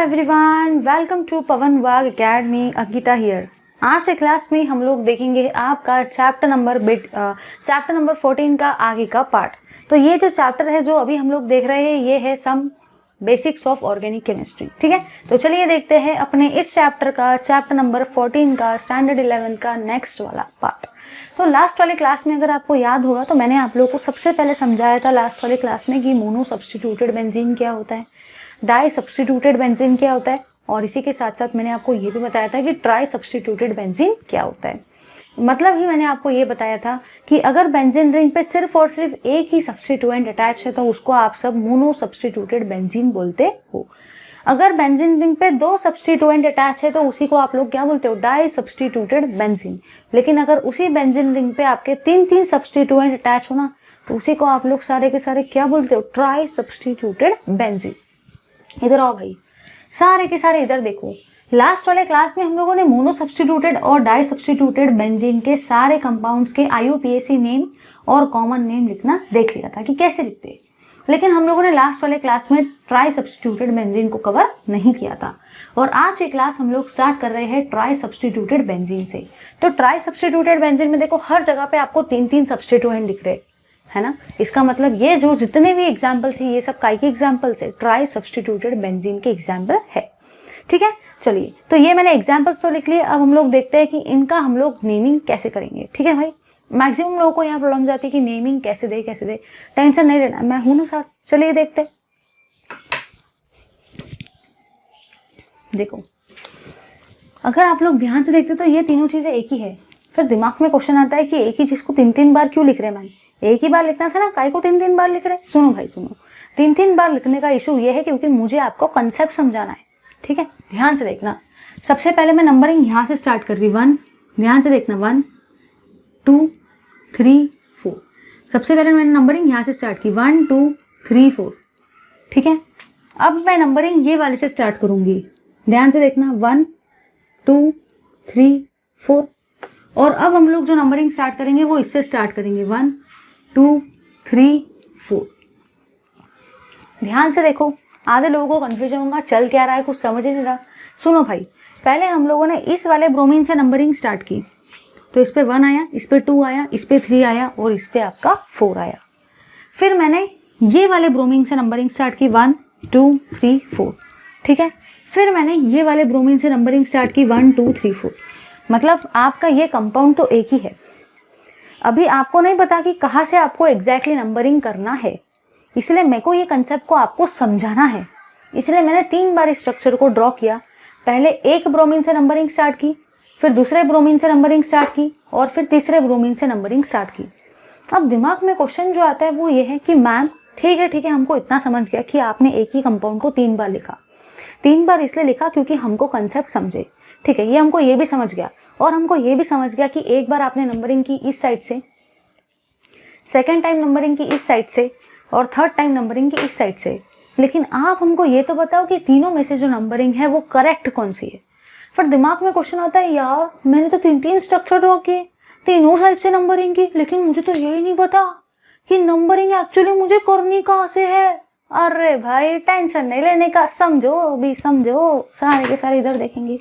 Everyone, welcome to पवन वाग academy. Ankita here. आज के क्लास में हम लोग देखेंगे आपका चैप्टर नंबर 14 का आगे का पार्ट। तो ये जो चैप्टर है जो अभी हम लोग देख रहे हैं ये है some basics of organic chemistry. ठीक है, तो चलिए देखते हैं अपने इस चैप्टर का चैप्टर नंबर 14 का स्टैंडर्ड 11 का नेक्स्ट वाला पार्ट। तो लास्ट वाले क्लास में अगर आपको याद होगा तो मैंने आप लोगों को सबसे पहले समझाया था लास्ट वाले क्लास में कि मोनो सब्स्टिट्यूटेड बेंजीन क्या होता है, डाई सब्स्टिट्यूटेड बेंजीन क्या होता है, और इसी के साथ साथ मैंने आपको ये भी बताया था कि ट्राई सब्स्टिट्यूटेड बेंजीन क्या होता है। मतलब ही मैंने आपको ये बताया था कि अगर बेंजीन रिंग पे सिर्फ और सिर्फ एक ही सब्स्टिट्यूएंट अटैच है तो उसको आप सब मोनो सब्स्टिट्यूटेड बेंजीन बोलते हो। अगर बेंजीन रिंग पे दो सब्स्टिट्यूएंट अटैच है तो उसी को आप लोग क्या बोलते हो, डाई सब्स्टिट्यूटेड बेंजीन। लेकिन अगर उसी बेंजीन रिंग पे आपके तीन सब्स्टिट्यूएंट अटैच हो ना तो उसी को आप लोग सारे के सारे क्या बोलते हो, ट्राई सब्स्टिट्यूटेड बेंजीन। इधर आओ भाई, सारे के सारे इधर देखो। लास्ट वाले क्लास में हम लोगों ने मोनो सब्स्टिट्यूटेड और डाई सब्स्टिट्यूटेड बेंजीन के सारे कंपाउंड्स के IUPAC नेम और कॉमन नेम लिखना देख लिया था कि कैसे लिखते हैं। लेकिन हम लोगों ने लास्ट वाले क्लास में ट्राई सब्स्टिट्यूटेड बेंजीन को कवर नहीं किया था। और आज की क्लास हम लोग स्टार्ट कर रहे हैं ट्राई सब्स्टिट्यूटेड बेंजीन से। तो ट्राई सब्स्टिट्यूटेड बेंजीन में देखो हर जगह पे आपको तीन सब्स्टिट्यूएंट दिख रहे है ना। इसका मतलब ये जो जितने भी एग्जाम्पल्स है ये सब काय के एग्जाम्पल्स है, ट्राई सब्स्टिट्यूटेड बेंजीन के एग्जाम्पल है। ठीक है, चलिए तो ये मैंने एग्जाम्पल्स तो लिख लिए। अब हम लोग देखते हैं कि इनका हम लोग नेमिंग कैसे करेंगे। ठीक है भाई, मैक्सिमम लोगों को यहाँ प्रॉब्लम जाती है कि नेमिंग कैसे दे। टेंशन नहीं लेना, मैं हूं ना साथ। चलिए देखते हैं। देखो अगर आप लोग ध्यान से देखते तो ये तीनों चीजें एक ही है। फिर दिमाग में क्वेश्चन आता है कि एक ही चीज को तीन बार क्यों लिख रहे हैं मैम, एक ही बार लिखना था ना, काय को तीन बार लिख रहे। सुनो भाई सुनो, तीन बार लिखने का इशू ये है क्योंकि मुझे आपको कंसेप्ट समझाना है। ठीक है, ध्यान से देखना। सबसे पहले मैं नंबरिंग यहाँ से स्टार्ट कर रही, 1। ध्यान से देखना, 1 2 3 4। सबसे पहले मैंने नंबरिंग यहाँ से स्टार्ट की, 1 2 3 4। ठीक है, अब मैं नंबरिंग ये वाले से स्टार्ट करूंगी। ध्यान से देखना, 1 2 3 4। और अब हम लोग जो नंबरिंग स्टार्ट करेंगे वो इससे स्टार्ट करेंगे, 1 2 3 4। ध्यान से देखो, आधे लोगों को कंफ्यूजन होगा चल क्या रहा है, कुछ समझ ही नहीं रहा। सुनो भाई, पहले हम लोगों ने इस वाले ब्रोमीन से नंबरिंग स्टार्ट की तो इस पे 1 आया, इस पे 2 आया, इस पे 3 आया और इस पे आपका 4 आया। फिर मैंने ये वाले ब्रोमीन से नंबरिंग स्टार्ट की, 1 2 3 4। ठीक है, फिर मैंने ये वाले ब्रोमीन से नंबरिंग स्टार्ट की, 1 2 3 4। मतलब आपका ये कंपाउंड तो एक ही है। अभी आपको नहीं पता कि कहाँ से आपको एग्जैक्टली नंबरिंग करना है, इसलिए मेरे को ये कंसेप्ट को आपको समझाना है। इसलिए मैंने 3 बार इस स्ट्रक्चर को ड्रॉ किया। पहले एक ब्रोमीन से नंबरिंग स्टार्ट की, फिर दूसरे ब्रोमीन से नंबरिंग स्टार्ट की और फिर तीसरे ब्रोमीन से नंबरिंग स्टार्ट की। अब दिमाग में क्वेश्चन जो आता है वो ये है कि मैम ठीक है, हमको इतना समझ गया कि आपने एक ही कंपाउंड को 3 बार लिखा। 3 बार इसलिए लिखा क्योंकि हमको कंसेप्ट समझे। ठीक है, ये हमको ये भी समझ गया। और हमको ये भी समझ गया कि एक बार आपने नंबरिंग की इस साइड से, सेकेंड टाइम नंबरिंग की इस साइड से और थर्ड टाइम नंबरिंग की इस साइड से। लेकिन आप हमको ये तो बताओ कि तीनों में से जो नंबरिंग है वो करेक्ट कौन सी है। फिर दिमाग में क्वेश्चन आता है, यार मैंने तो 3 स्ट्रक्चर ड्रॉ किए, तीनों साइड से नंबरिंग की, लेकिन मुझे तो यही नहीं पता कि नंबरिंग एक्चुअली मुझे करनी कहाँ से है। अरे भाई टेंशन नहीं लेने का, समझो अभी समझो। सारे के सारे इधर देखेंगे।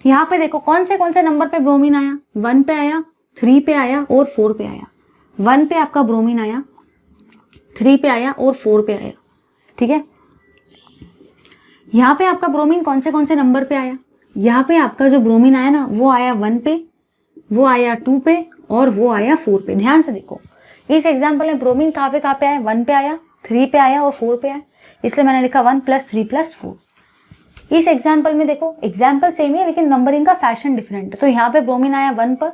यहाँ पे देखो कौन से नंबर पे ब्रोमीन आया, 1 पे आया, 3 पे आया और 4 पे आया। 1 पे आपका ब्रोमीन आया, 3 पे आया और 4 पे आया। ठीक है, यहाँ पे आपका ब्रोमीन कौन से नंबर पे आया। यहाँ पे आपका जो ब्रोमीन आया ना वो आया 1 पे, वो आया 2 पे और वो आया 4 पे। ध्यान से देखो, इस एग्जाम्पल में ब्रोमीन कहाँ पे आया, 1 पे आया, 3 पे आया और 4 पे आया, इसलिए मैंने लिखा 1 + 3 + 4। इस एग्जाम्पल में देखो एग्जाम्पल सेम है लेकिन नंबरिंग का फैशन डिफरेंट है। तो यहाँ पे ब्रोमीन आया 1 पर,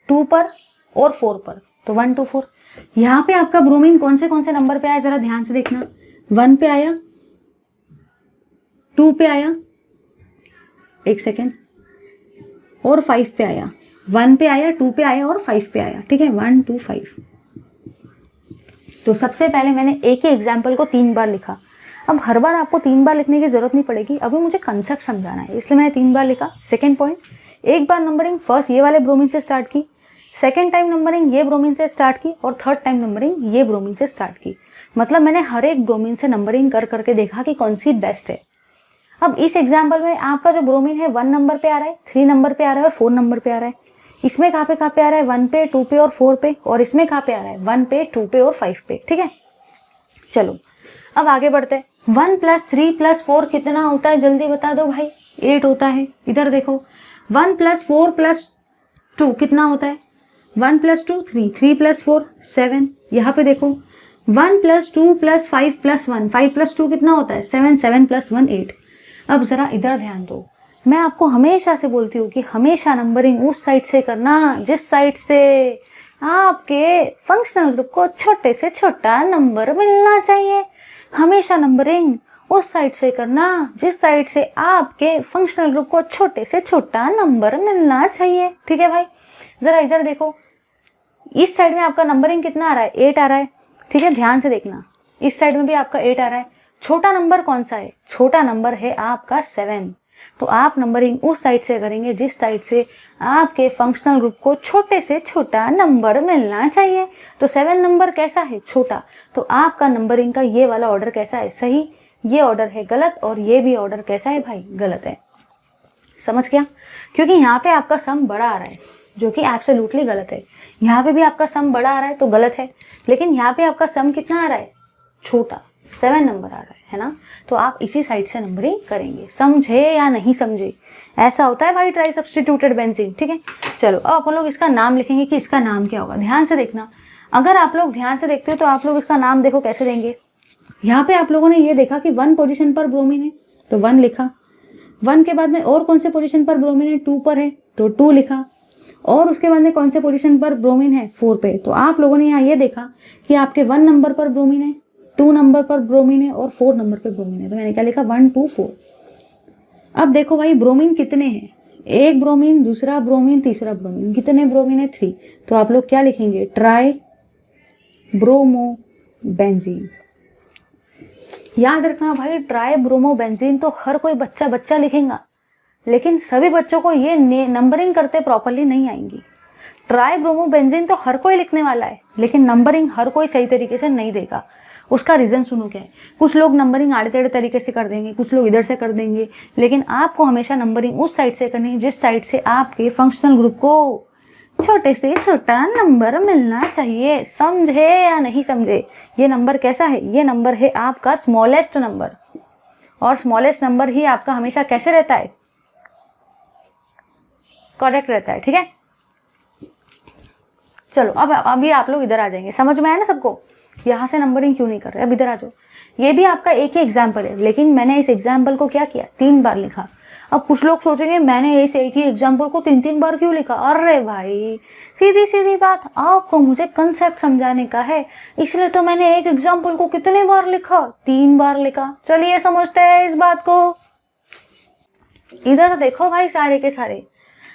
2 पर और 4 पर, तो 1 2 4। यहाँ पे आपका ब्रोमीन कौन से नंबर पे आया जरा ध्यान से देखना, 1 पे आया, 2 पे आया, एक सेकेंड, और 5 पे आया। 1 पे आया, 2 पे आया और 5 पे आया। ठीक है, 1 2 5। तो सबसे पहले मैंने एक ही एग्जाम्पल को 3 बार लिखा। अब हर बार आपको 3 बार लिखने की जरूरत नहीं पड़ेगी, अभी मुझे कंसेप्ट समझाना है इसलिए मैंने 3 बार लिखा। सेकेंड पॉइंट, एक बार नंबरिंग फर्स्ट ये वाले ब्रोमीन से स्टार्ट की, सेकेंड टाइम नंबरिंग ये ब्रोमीन से स्टार्ट की और थर्ड टाइम नंबरिंग ये ब्रोमीन से स्टार्ट की। मतलब मैंने हर एक ब्रोमीन से नंबरिंग कर करके देखा कि कौन सी बेस्ट है। अब इस एग्जाम्पल में आपका जो ब्रोमीन है 1 नंबर पे आ रहा है, 3 नंबर पे आ रहा है और 4 नंबर पे आ रहा है। इसमें कहाँ पे आ रहा है, 1 पे, 2 पे और 4 पे, और इसमें कहाँ पे आ रहा है, 1 पे, 2 पे और 5 पे। ठीक है, चलो अब आगे बढ़ते हैं। 1 + 3 + 4 कितना होता है, जल्दी बता दो भाई। 8 होता है। इधर देखो 1 + 4 + 2 कितना होता है, 1 + 2 3, 3 + 4 7। यहाँ पे देखो 1 + 2 + 5 + 1, 5 + 2 कितना होता है 7, 7 + 1 8। अब जरा इधर ध्यान दो, मैं आपको हमेशा से बोलती हूँ कि हमेशा नंबरिंग उस साइड से करना जिस साइड से आपके फंक्शनल ग्रुप को छोटे से छोटा नंबर मिलना चाहिए। हमेशा नंबरिंग उस साइड से करना जिस साइड से आपके फंक्शनल ग्रुप को छोटे से छोटा नंबर मिलना चाहिए। ठीक है भाई, जरा इधर देखो, इस साइड में आपका नंबरिंग कितना आ रहा है, 8 आ रहा है। ठीक है, ध्यान से देखना, इस साइड में भी आपका 8 आ रहा है। छोटा नंबर कौन सा है, छोटा नंबर है आपका 7। तो आप नंबरिंग उस साइड से करेंगे जिस साइड से आपके फंक्शनल ग्रुप को छोटे से छोटा नंबर मिलना चाहिए। तो 7 नंबर कैसा है, छोटा, तो आपका नंबरिंग का ये वाला ऑर्डर कैसा है, सही, ये ऑर्डर है गलत, और ये भी ऑर्डर कैसा है भाई, गलत है। समझ गया, क्योंकि यहाँ पे आपका सम बड़ा आ रहा है जो कि एब्सोल्युटली गलत है। यहाँ पे भी आपका सम बड़ा आ रहा है तो गलत है, लेकिन यहाँ पे आपका सम कितना आ रहा है, छोटा, 7 नंबर आ रहा है ना। तो आप इसी साइड से नंबरिंग करेंगे, समझे या नहीं समझे, ऐसा होता है भाई ट्राई सब्स्टिट्यूटेड बेंजीन। ठीक है, चलो अब अपन लोग इसका नाम लिखेंगे कि इसका नाम क्या होगा। ध्यान से देखना, अगर आप लोग ध्यान से देखते हो तो आप लोग इसका नाम देखो कैसे देंगे। यहाँ पे आप लोगों ने ये देखा कि 1 पोजीशन पर ब्रोमीन है तो 1 लिखा, 1 के बाद में और कौन से पोजीशन पर ब्रोमीन है, 2 पर है तो 2 लिखा, और उसके बाद में कौन से पोजीशन पर ब्रोमीन है, 4 पे। तो आप लोगों ने यहाँ ये देखा कि आपके 1 नंबर पर ब्रोमीन है, 2 नंबर पर ब्रोमीन है और 4 नंबर पर ब्रोमीन है। तो मैंने क्या लिखा, 1 2 4। अब देखो भाई ब्रोमीन कितने हैं, एक ब्रोमीन, दूसरा ब्रोमीन, तीसरा ब्रोमीन, कितने ब्रोमीन है, 3। तो आप लोग क्या लिखेंगे, ट्राई ब्रोमो बेंजीन। याद रखना भाई, ट्राई ब्रोमो बेंजीन तो हर कोई बच्चा लिखेगा, लेकिन सभी बच्चों को ये नंबरिंग करते प्रॉपरली नहीं आएंगी। ट्राई ब्रोमो बेंजीन तो हर कोई लिखने वाला है, लेकिन नंबरिंग हर कोई सही तरीके से नहीं देगा। उसका रीज़न सुनो क्या है, कुछ लोग नंबरिंग आड़े टेढ़े तरीके से कर देंगे, कुछ लोग इधर से कर देंगे, लेकिन आपको हमेशा नंबरिंग उस साइड से करनी है जिस साइड से आपके फंक्शनल ग्रुप को छोटे से छोटा नंबर मिलना चाहिए। समझे या नहीं समझे, ये नंबर कैसा है, ये नंबर है आपका स्मॉलेस्ट नंबर, और स्मॉलेस्ट नंबर ही आपका हमेशा कैसे रहता है, करेक्ट रहता है। ठीक है, चलो अब अभी आप लोग इधर आ जाएंगे, समझ में आया ना सबको, यहाँ से नंबरिंग क्यों नहीं कर रहे, अब इधर आ जाओ। ये भी आपका एक ही एग्जाम्पल है, लेकिन मैंने इस एग्जाम्पल को क्या किया, 3 बार लिखा। अब कुछ लोग सोचेंगे मैंने इस एक ही एग्जाम्पल को 3 बार क्यों लिखा। अरे भाई सीधी सीधी बात, आपको मुझे कंसेप्ट समझाने का है, इसलिए तो मैंने एक एग्जाम्पल को कितने बार लिखा, 3 बार लिखा। चलिए समझते हैं इस बात को। इधर देखो भाई, सारे के सारे,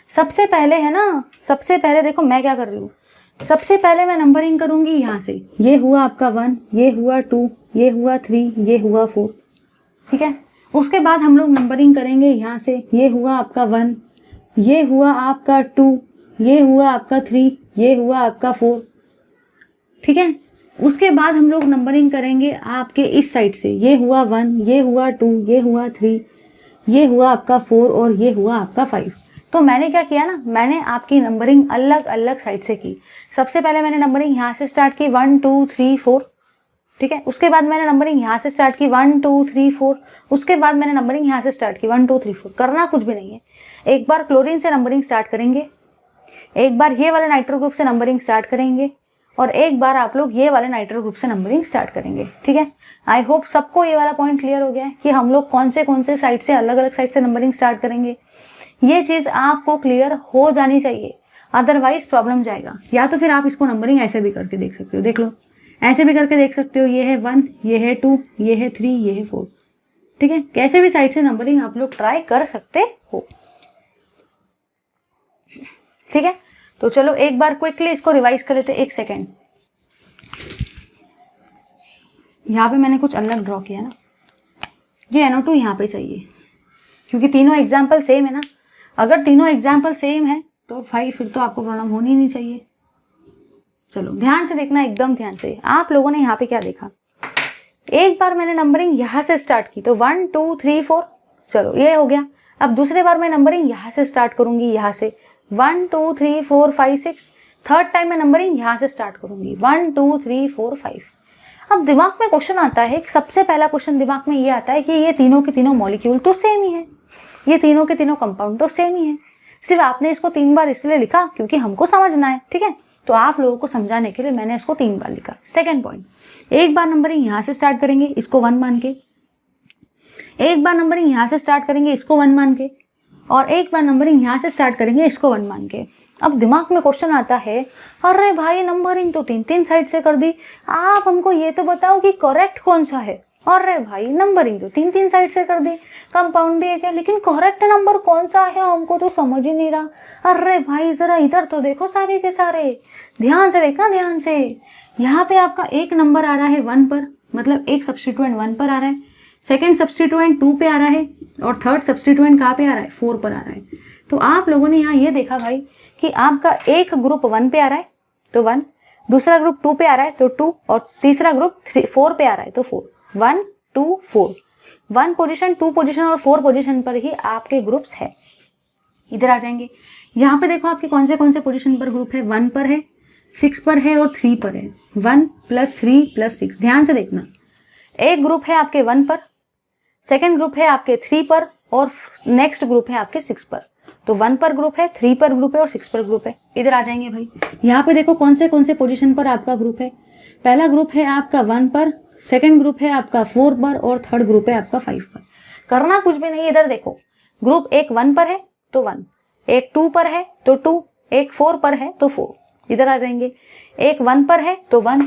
सबसे पहले है ना, सबसे पहले देखो मैं क्या कर रही हूँ, सबसे पहले मैं नंबरिंग करूंगी यहाँ से। ये हुआ आपका 1, ये हुआ 2, ये हुआ 3, ये हुआ 4। ठीक है, उसके बाद हम लोग नंबरिंग करेंगे यहाँ से। ये हुआ आपका 1, ये हुआ आपका 2, ये हुआ आपका 3, ये हुआ आपका 4। ठीक है, उसके बाद हम लोग नंबरिंग करेंगे आपके इस साइड से। ये हुआ 1, ये हुआ 2, ये हुआ 3, ये हुआ आपका 4 और ये हुआ आपका 5। तो मैंने क्या किया ना, मैंने आपकी नंबरिंग अलग अलग साइड से की। सबसे पहले मैंने नंबरिंग यहाँ से स्टार्ट की 1 2 3 4। ठीक है, उसके बाद मैंने नंबरिंग यहाँ से स्टार्ट की 1 2 3 4। उसके बाद मैंने नंबरिंग यहाँ से स्टार्ट की 1 2 3 4। करना कुछ भी नहीं है, एक बार क्लोरीन से नंबरिंग स्टार्ट करेंगे, एक बार ये वाले नाइट्रो ग्रुप से नंबरिंग स्टार्ट करेंगे, और एक बार आप लोग ये वाले नाइट्रो ग्रुप से नंबरिंग स्टार्ट करेंगे। ठीक है, आई होप सबको ये वाला पॉइंट क्लियर हो गया है कि हम लोग कौन से साइड से, अलग अलग साइड से नंबरिंग स्टार्ट करेंगे। ये चीज़ आपको क्लियर हो जानी चाहिए, अदरवाइज प्रॉब्लम जाएगा। या तो फिर आप इसको नंबरिंग ऐसे भी करके देख सकते हो, देख लो, ऐसे भी करके देख सकते हो। ये है 1, ये है 2, ये है 3, ये है 4। ठीक है, कैसे भी साइड से नंबरिंग आप लोग ट्राई कर सकते हो। ठीक है, तो चलो एक बार क्विकली इसको रिवाइज कर लेते। 1 सेकेंड, यहाँ पे मैंने कुछ अलग ड्रॉ किया ना, ये NO2 यहाँ पे चाहिए, क्योंकि तीनों एग्जाम्पल सेम है ना। अगर तीनों एग्जाम्पल सेम है तो भाई फिर तो आपको प्रॉब्लम होनी नहीं चाहिए। चलो ध्यान से देखना, एकदम ध्यान से। आप लोगों ने यहाँ पे क्या देखा, एक बार मैंने नंबरिंग यहाँ से स्टार्ट की तो 1 2 3 4 चलो ये हो गया। अब दूसरे बार मैं नंबरिंग यहाँ से स्टार्ट करूंगी, यहाँ से 1 2 3 4 5 6। थर्ड टाइम मैं नंबरिंग यहाँ से स्टार्ट करूंगी 1 2 3 4 5। अब दिमाग में क्वेश्चन आता है, सबसे पहला क्वेश्चन दिमाग में ये आता है कि ये तीनों के तीनों मॉलिक्यूल तो सेम ही है, ये तीनों के तीनों कंपाउंड तो सेम ही है। सिर्फ आपने इसको 3 बार इसलिए लिखा क्योंकि हमको समझना है, ठीक है। तो आप लोगों को समझाने के लिए मैंने इसको 3 बार लिखा। सेकंड पॉइंट, एक बार नंबरिंग यहाँ से स्टार्ट करेंगे इसको 1 मान के, एक बार नंबरिंग यहाँ से स्टार्ट करेंगे इसको 1 मान के, और एक बार नंबरिंग यहाँ से स्टार्ट करेंगे इसको 1 मान के। अब दिमाग में क्वेश्चन आता है, अरे भाई नंबरिंग तो 3 साइड से कर दी, आप हमको ये तो बताओ कि करेक्ट कौन सा है। अरे भाई नंबरिंग तो 3 साइड से कर दी, कंपाउंड भी एक है, लेकिन करेक्ट नंबर कौन सा है हमको तो समझ ही नहीं रहा। अरे भाई जरा इधर तो देखो, सारे के सारे ध्यान से देखना, ध्यान से। यहाँ पे आपका एक नंबर आ रहा है 1 पर, मतलब एक सब्स्टिट्यूएंट 1 पर आ रहा है, सेकेंड सब्स्टिट्यूएंट 2 पे आ रहा है, और थर्ड सब्स्टिट्यूएंट कहाँ पे आ रहा है, 4 पर आ रहा है। तो आप लोगों ने यहाँ ये देखा भाई कि आपका एक ग्रुप 1 पे आ रहा है तो 1, दूसरा ग्रुप 2 पे आ रहा है तो 2, और तीसरा ग्रुप 4 पे आ रहा है तो 4। 1 2 4, 1 पोजीशन 2 पोजीशन और 4 पोजीशन पर ही आपके ग्रुप्स है। इधर आ जाएंगे, यहाँ पे देखो आपके कौन से पोजीशन पर ग्रुप है, 1 पर है, 6 पर है और 3 पर है। 1 + 3 + 6, ध्यान से देखना। एक ग्रुप है आपके 1 पर, सेकेंड ग्रुप है आपके 3 पर, और नेक्स्ट ग्रुप है आपके 6 पर। तो 1 पर ग्रुप है, 3 पर ग्रुप है और 6 पर ग्रुप है। इधर आ जाएंगे भाई, यहाँ पे देखो कौन से पोजीशन पर आपका ग्रुप है। पहला ग्रुप है आपका 1 पर, सेकंड ग्रुप है आपका 4 पर, और थर्ड ग्रुप है आपका 5 पर। करना कुछ भी नहीं, इधर देखो, ग्रुप एक 1 पर है तो 1, एक 2 पर है तो 2, एक 4 पर है तो 4। इधर आ जाएंगे, एक 1 पर है तो 1,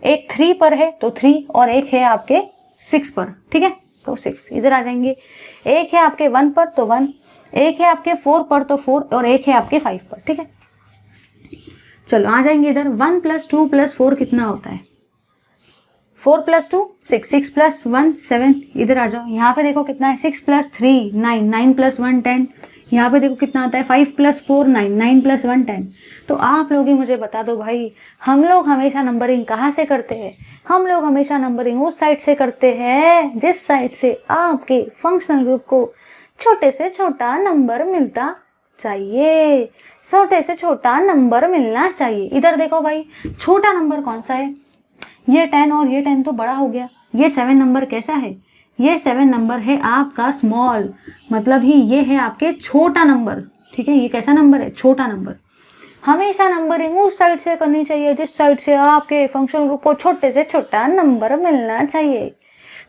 एक 3 पर है तो 3, और एक है आपके 6 पर, ठीक है, तो 6। इधर आ जाएंगे, एक है आपके 1 पर तो 1, एक है आपके 4 पर तो 4, और एक है आपके 5 पर, ठीक है। चलो आ जाएंगे इधर, 1 + 2 + 4 कितना होता है, 4 + 2 6, 6 + 1 7। इधर आ जाओ, यहाँ पे देखो कितना है, 6 + 3 9, 9 + 1 10। यहाँ पे देखो कितना आता है, 5 + 4 9, 9 + 1 10। तो आप लोग ही मुझे बता दो भाई, हम लोग हमेशा नंबरिंग कहाँ से करते हैं? हम लोग हमेशा नंबरिंग उस साइड से करते हैं जिस साइड से आपके फंक्शनल ग्रुप को छोटे से छोटा नंबर मिलता चाहिए, छोटे से छोटा नंबर मिलना चाहिए। इधर देखो भाई, छोटा नंबर कौन सा है, ये 10 और ये 10 तो बड़ा हो गया। ये 7 नंबर कैसा है, ये 7 नंबर है आपका स्मॉल, मतलब ही ये है आपके छोटा नंबर, ठीक है। ये कैसा नंबर है, छोटा नंबर। हमेशा नंबरिंग उस साइड से करनी चाहिए जिस साइड से आपके फंक्शनल ग्रुप को छोटे से छोटा नंबर मिलना चाहिए।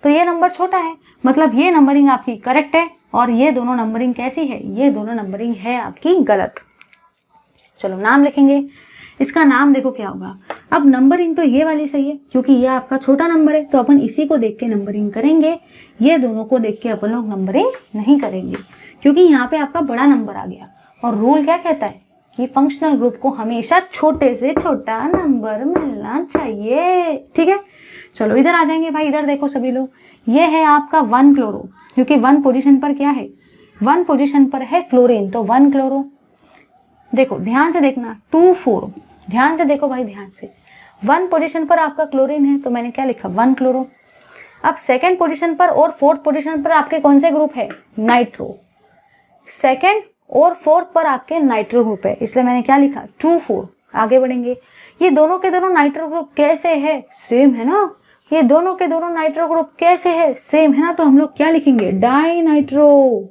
तो ये नंबर छोटा है, मतलब ये नंबरिंग आपकी करेक्ट है, और ये दोनों नंबरिंग कैसी है, ये दोनों नंबरिंग है आपकी गलत। चलो नाम लिखेंगे, इसका नाम देखो क्या होगा। अब नंबरिंग तो ये वाली सही है क्योंकि ये आपका छोटा नंबर है, तो अपन इसी को देख के नंबरिंग करेंगे। ये दोनों को देख के अपन लोग नंबरिंग नहीं करेंगे क्योंकि यहाँ पे आपका बड़ा नंबर आ गया, और रूल क्या कहता है कि फंक्शनल ग्रुप को हमेशा छोटे से छोटा नंबर मिलना चाहिए, ठीक है। चलो इधर आ जाएंगे भाई, इधर देखो सभी लोग, ये है आपका 1 क्लोरो, क्योंकि 1 पोजीशन पर क्या है, 1 पोजीशन पर है क्लोरीन, तो 1 क्लोरो। देखो ध्यान से देखना, 2 4, ध्यान से देखो भाई, ध्यान से। 1 पोजीशन पर आपका क्लोरीन है तो मैंने क्या लिखा, 1 क्लोरो। अब सेकेंड पोजीशन पर और फोर्थ पोजीशन पर आपके कौन से ग्रुप है, नाइट्रो। सेकेंड और फोर्थ पर आपके नाइट्रो ग्रुप है, इसलिए मैंने क्या लिखा, 2 4। आगे बढ़ेंगे, ये दोनों के दोनों नाइट्रो ग्रुप कैसे है, सेम है ना। ये दोनों के दोनों नाइट्रो ग्रुप कैसे है, सेम है ना। तो हम लोग क्या लिखेंगे, डाई नाइट्रो।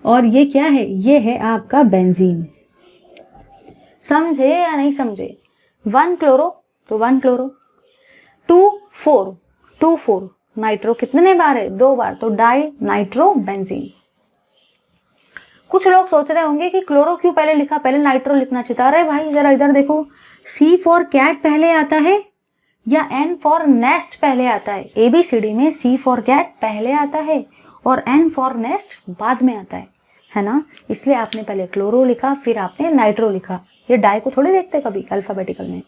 और ये क्या है, ये है आपका बेंजीन। समझे या नहीं समझे? 1 क्लोरो तो 1 क्लोरो, 2 4, 2 4 नाइट्रो कितने बार है, 2 बार, तो डाई नाइट्रो बेंजीन। कुछ लोग सोच रहे होंगे कि क्लोरो क्यों पहले लिखा, पहले नाइट्रो लिखना चाहिए। अरे भाई जरा इधर देखो, C फॉर कैट पहले आता है या N फॉर नेस्ट पहले आता है? ABCD में C फॉर कैट पहले आता है और N फॉर नेस्ट बाद में आता है ना। इसलिए आपने पहले क्लोरो लिखा, फिर आपने नाइट्रो लिखा। ये डाई को थोड़ी देखते कभी अल्फाबेटिकल में,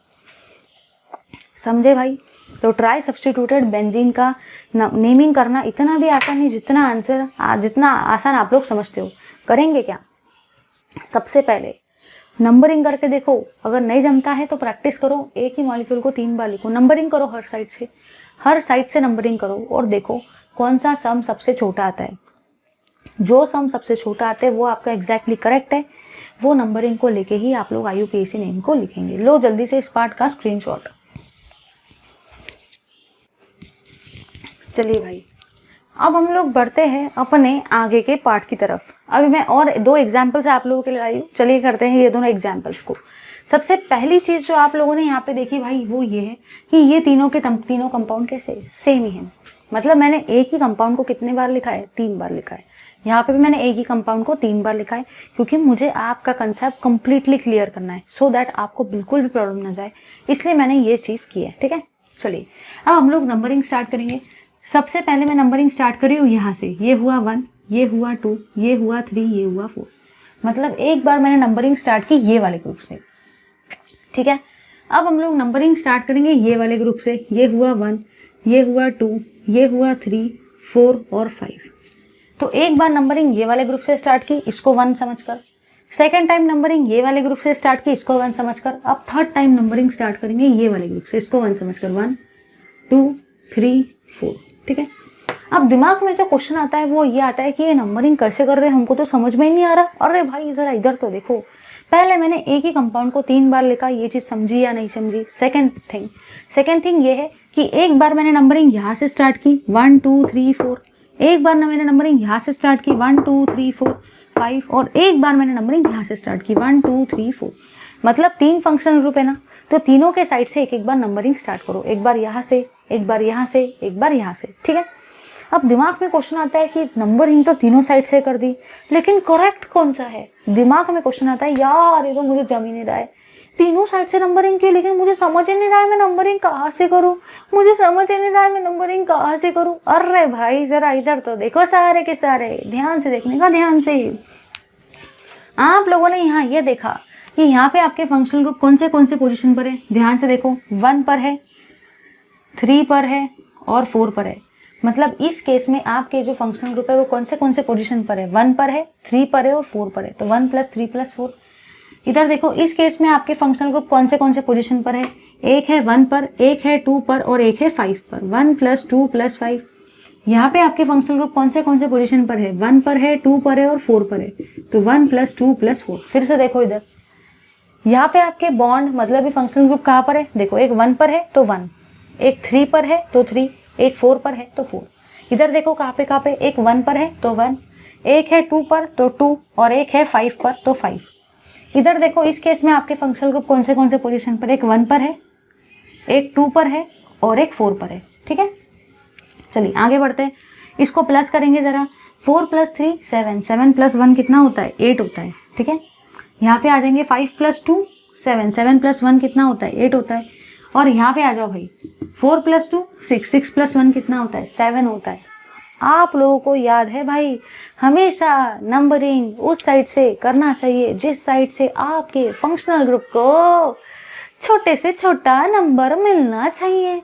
समझे भाई। तो ट्राई सब्स्टिट्यूटेड बेंजीन का नेमिंग करना इतना भी आसान नहीं जितना आसान आप लोग समझते हो। करेंगे क्या, सबसे पहले नंबरिंग करके देखो, अगर नहीं जमता है तो प्रैक्टिस करो, एक ही मॉलिक्यूल को 3 बार लिखो, नंबरिंग करो हर साइड से नंबरिंग करो और देखो कौन सा सम सबसे छोटा आता है। जो सम सबसे छोटा आता है वो आपका एग्जैक्टली करेक्ट है, वो नंबरिंग को लेके ही आप लोग IUPAC नेम को लिखेंगे। लो जल्दी से इस पार्ट का स्क्रीनशॉट। चलिए भाई, अब हम लोग बढ़ते हैं अपने आगे के पार्ट की तरफ। अभी मैं और 2 एग्जाम्पल्स आप लोगों के लिए लाई हूँ, चलिए करते हैं ये दोनों एग्जाम्पल्स को। सबसे पहली चीज़ जो आप लोगों ने यहाँ पे देखी भाई वो ये है कि ये तीनों कंपाउंड कैसे सेम ही है। मतलब मैंने एक ही कंपाउंड को कितने बार लिखा है, 3 बार लिखा है। यहाँ पे भी मैंने एक ही कंपाउंड को 3 बार लिखा है, क्योंकि मुझे आपका कंसेप्ट कंप्लीटली क्लियर करना है, सो दैट आपको बिल्कुल भी प्रॉब्लम ना जाए, इसलिए मैंने ये चीज़ की है। ठीक है, चलिए अब हम लोग नंबरिंग स्टार्ट करेंगे। सबसे पहले मैं नंबरिंग स्टार्ट कर रही हूँ यहाँ से। ये हुआ 1, ये हुआ 2, ये हुआ 3, ये हुआ 4। मतलब एक बार मैंने नंबरिंग स्टार्ट की ये वाले ग्रुप से। ठीक है, अब हम लोग नंबरिंग स्टार्ट करेंगे ये वाले ग्रुप से। ये हुआ 1, ये हुआ 2, ये हुआ 3, 4 और 5। तो एक बार नंबरिंग ये वाले ग्रुप से स्टार्ट की, इसको 1 समझकर। सेकेंड टाइम नंबरिंग ये वाले ग्रुप से स्टार्ट की, इसको 1 समझकर। अब थर्ड टाइम नंबरिंग स्टार्ट करेंगे ये वाले ग्रुप से, इसको 1 समझकर। 1 2 3 4। ठीक है, अब दिमाग में जो क्वेश्चन आता है वो ये आता है कि ये नंबरिंग कैसे कर रहे हैं, हमको तो समझ में ही नहीं आ रहा। अरे भाई जरा इधर तो देखो, पहले मैंने एक ही कंपाउंड को 3 बार लिखा, ये चीज़ समझी या नहीं समझी। सेकेंड थिंग ये है कि एक बार मैंने नंबरिंग यहाँ से स्टार्ट की 1 2 3 4, एक बार ना मैंने नंबरिंग यहाँ से स्टार्ट की 1 2 3 4 5, और एक बार मैंने नंबरिंग यहाँ से स्टार्ट की 1 2 3 4। मतलब 3 फंक्शनल ग्रुप है ना, तो तीनों के साइड से एक एक बार नंबरिंग स्टार्ट करो। एक बार यहाँ से, एक बार यहाँ से, एक बार यहाँ से। ठीक है, अब दिमाग में क्वेश्चन आता है कि नंबरिंग तो तीनों साइड से कर दी, लेकिन करेक्ट कौन सा है। दिमाग में क्वेश्चन आता है यार ये तो मुझे जम ही नहीं रहा है, तीनों साइड से नंबरिंग की, लेकिन मुझे समझ ही नहीं रहा है मैं नंबरिंग कहाँ से करूँ, मुझे समझ ही नहीं रहा है मैं नंबरिंग कहाँ से करूँ। अरे भाई जरा इधर तो देखो, सारे के सारे ध्यान से देखने का, ध्यान से। आप लोगों ने यहाँ ये देखा कि यहाँ पे आपके फंक्शनल ग्रुप कौन से पोजीशन पर है, ध्यान से देखो। 1 पर है, 3 पर है और 4 पर है। मतलब इस केस में आपके जो फंक्शनल ग्रुप है वो कौन से पोजीशन पर है, 1 पर है, 3 पर है और 4 पर है। तो 1 + 3 + 4। इधर देखो, इस केस में आपके फंक्शनल ग्रुप कौन से पोजीशन पर है, एक है 1 पर, एक है 2 पर और एक है 5 पर। 1 + 2 + 5। यहाँ पे आपके फंक्शनल ग्रुप कौन से पोजीशन पर है, 1 पर है, 2 पर है और 4 पर है। तो 1 + 2 + 4। फिर से देखो इधर, यहाँ पे आपके बॉन्ड मतलब ये फंक्शनल ग्रुप कहाँ पर है, देखो एक 1 पर है तो 1, एक 3 पर है तो 3, एक 4 पर है तो 4। इधर देखो कहाँ पे एक 1 पर है तो 1, एक है 2 पर तो 2 और एक है 5 पर तो 5। इधर देखो, इस केस में आपके फंक्शनल ग्रुप कौन से पोजीशन पर, एक 1 पर है, एक 2 पर है और एक 4 पर है। ठीक है, चलिए आगे बढ़ते हैं। इसको प्लस करेंगे जरा। 4 + 3 7, 7 + 1 कितना होता है, 8 होता है। ठीक है, यहाँ पे आ जाएंगे 5 + 2 7, 7 + 1 कितना होता है, 8 होता है। और यहाँ पे आ जाओ भाई, 4 + 2 6, 6 + 1 कितना होता है, 7 होता है। आप लोगों को याद है भाई, हमेशा नंबरिंग उस साइड से करना चाहिए जिस साइड से आपके फंक्शनल ग्रुप को छोटे से छोटा नंबर मिलना चाहिए,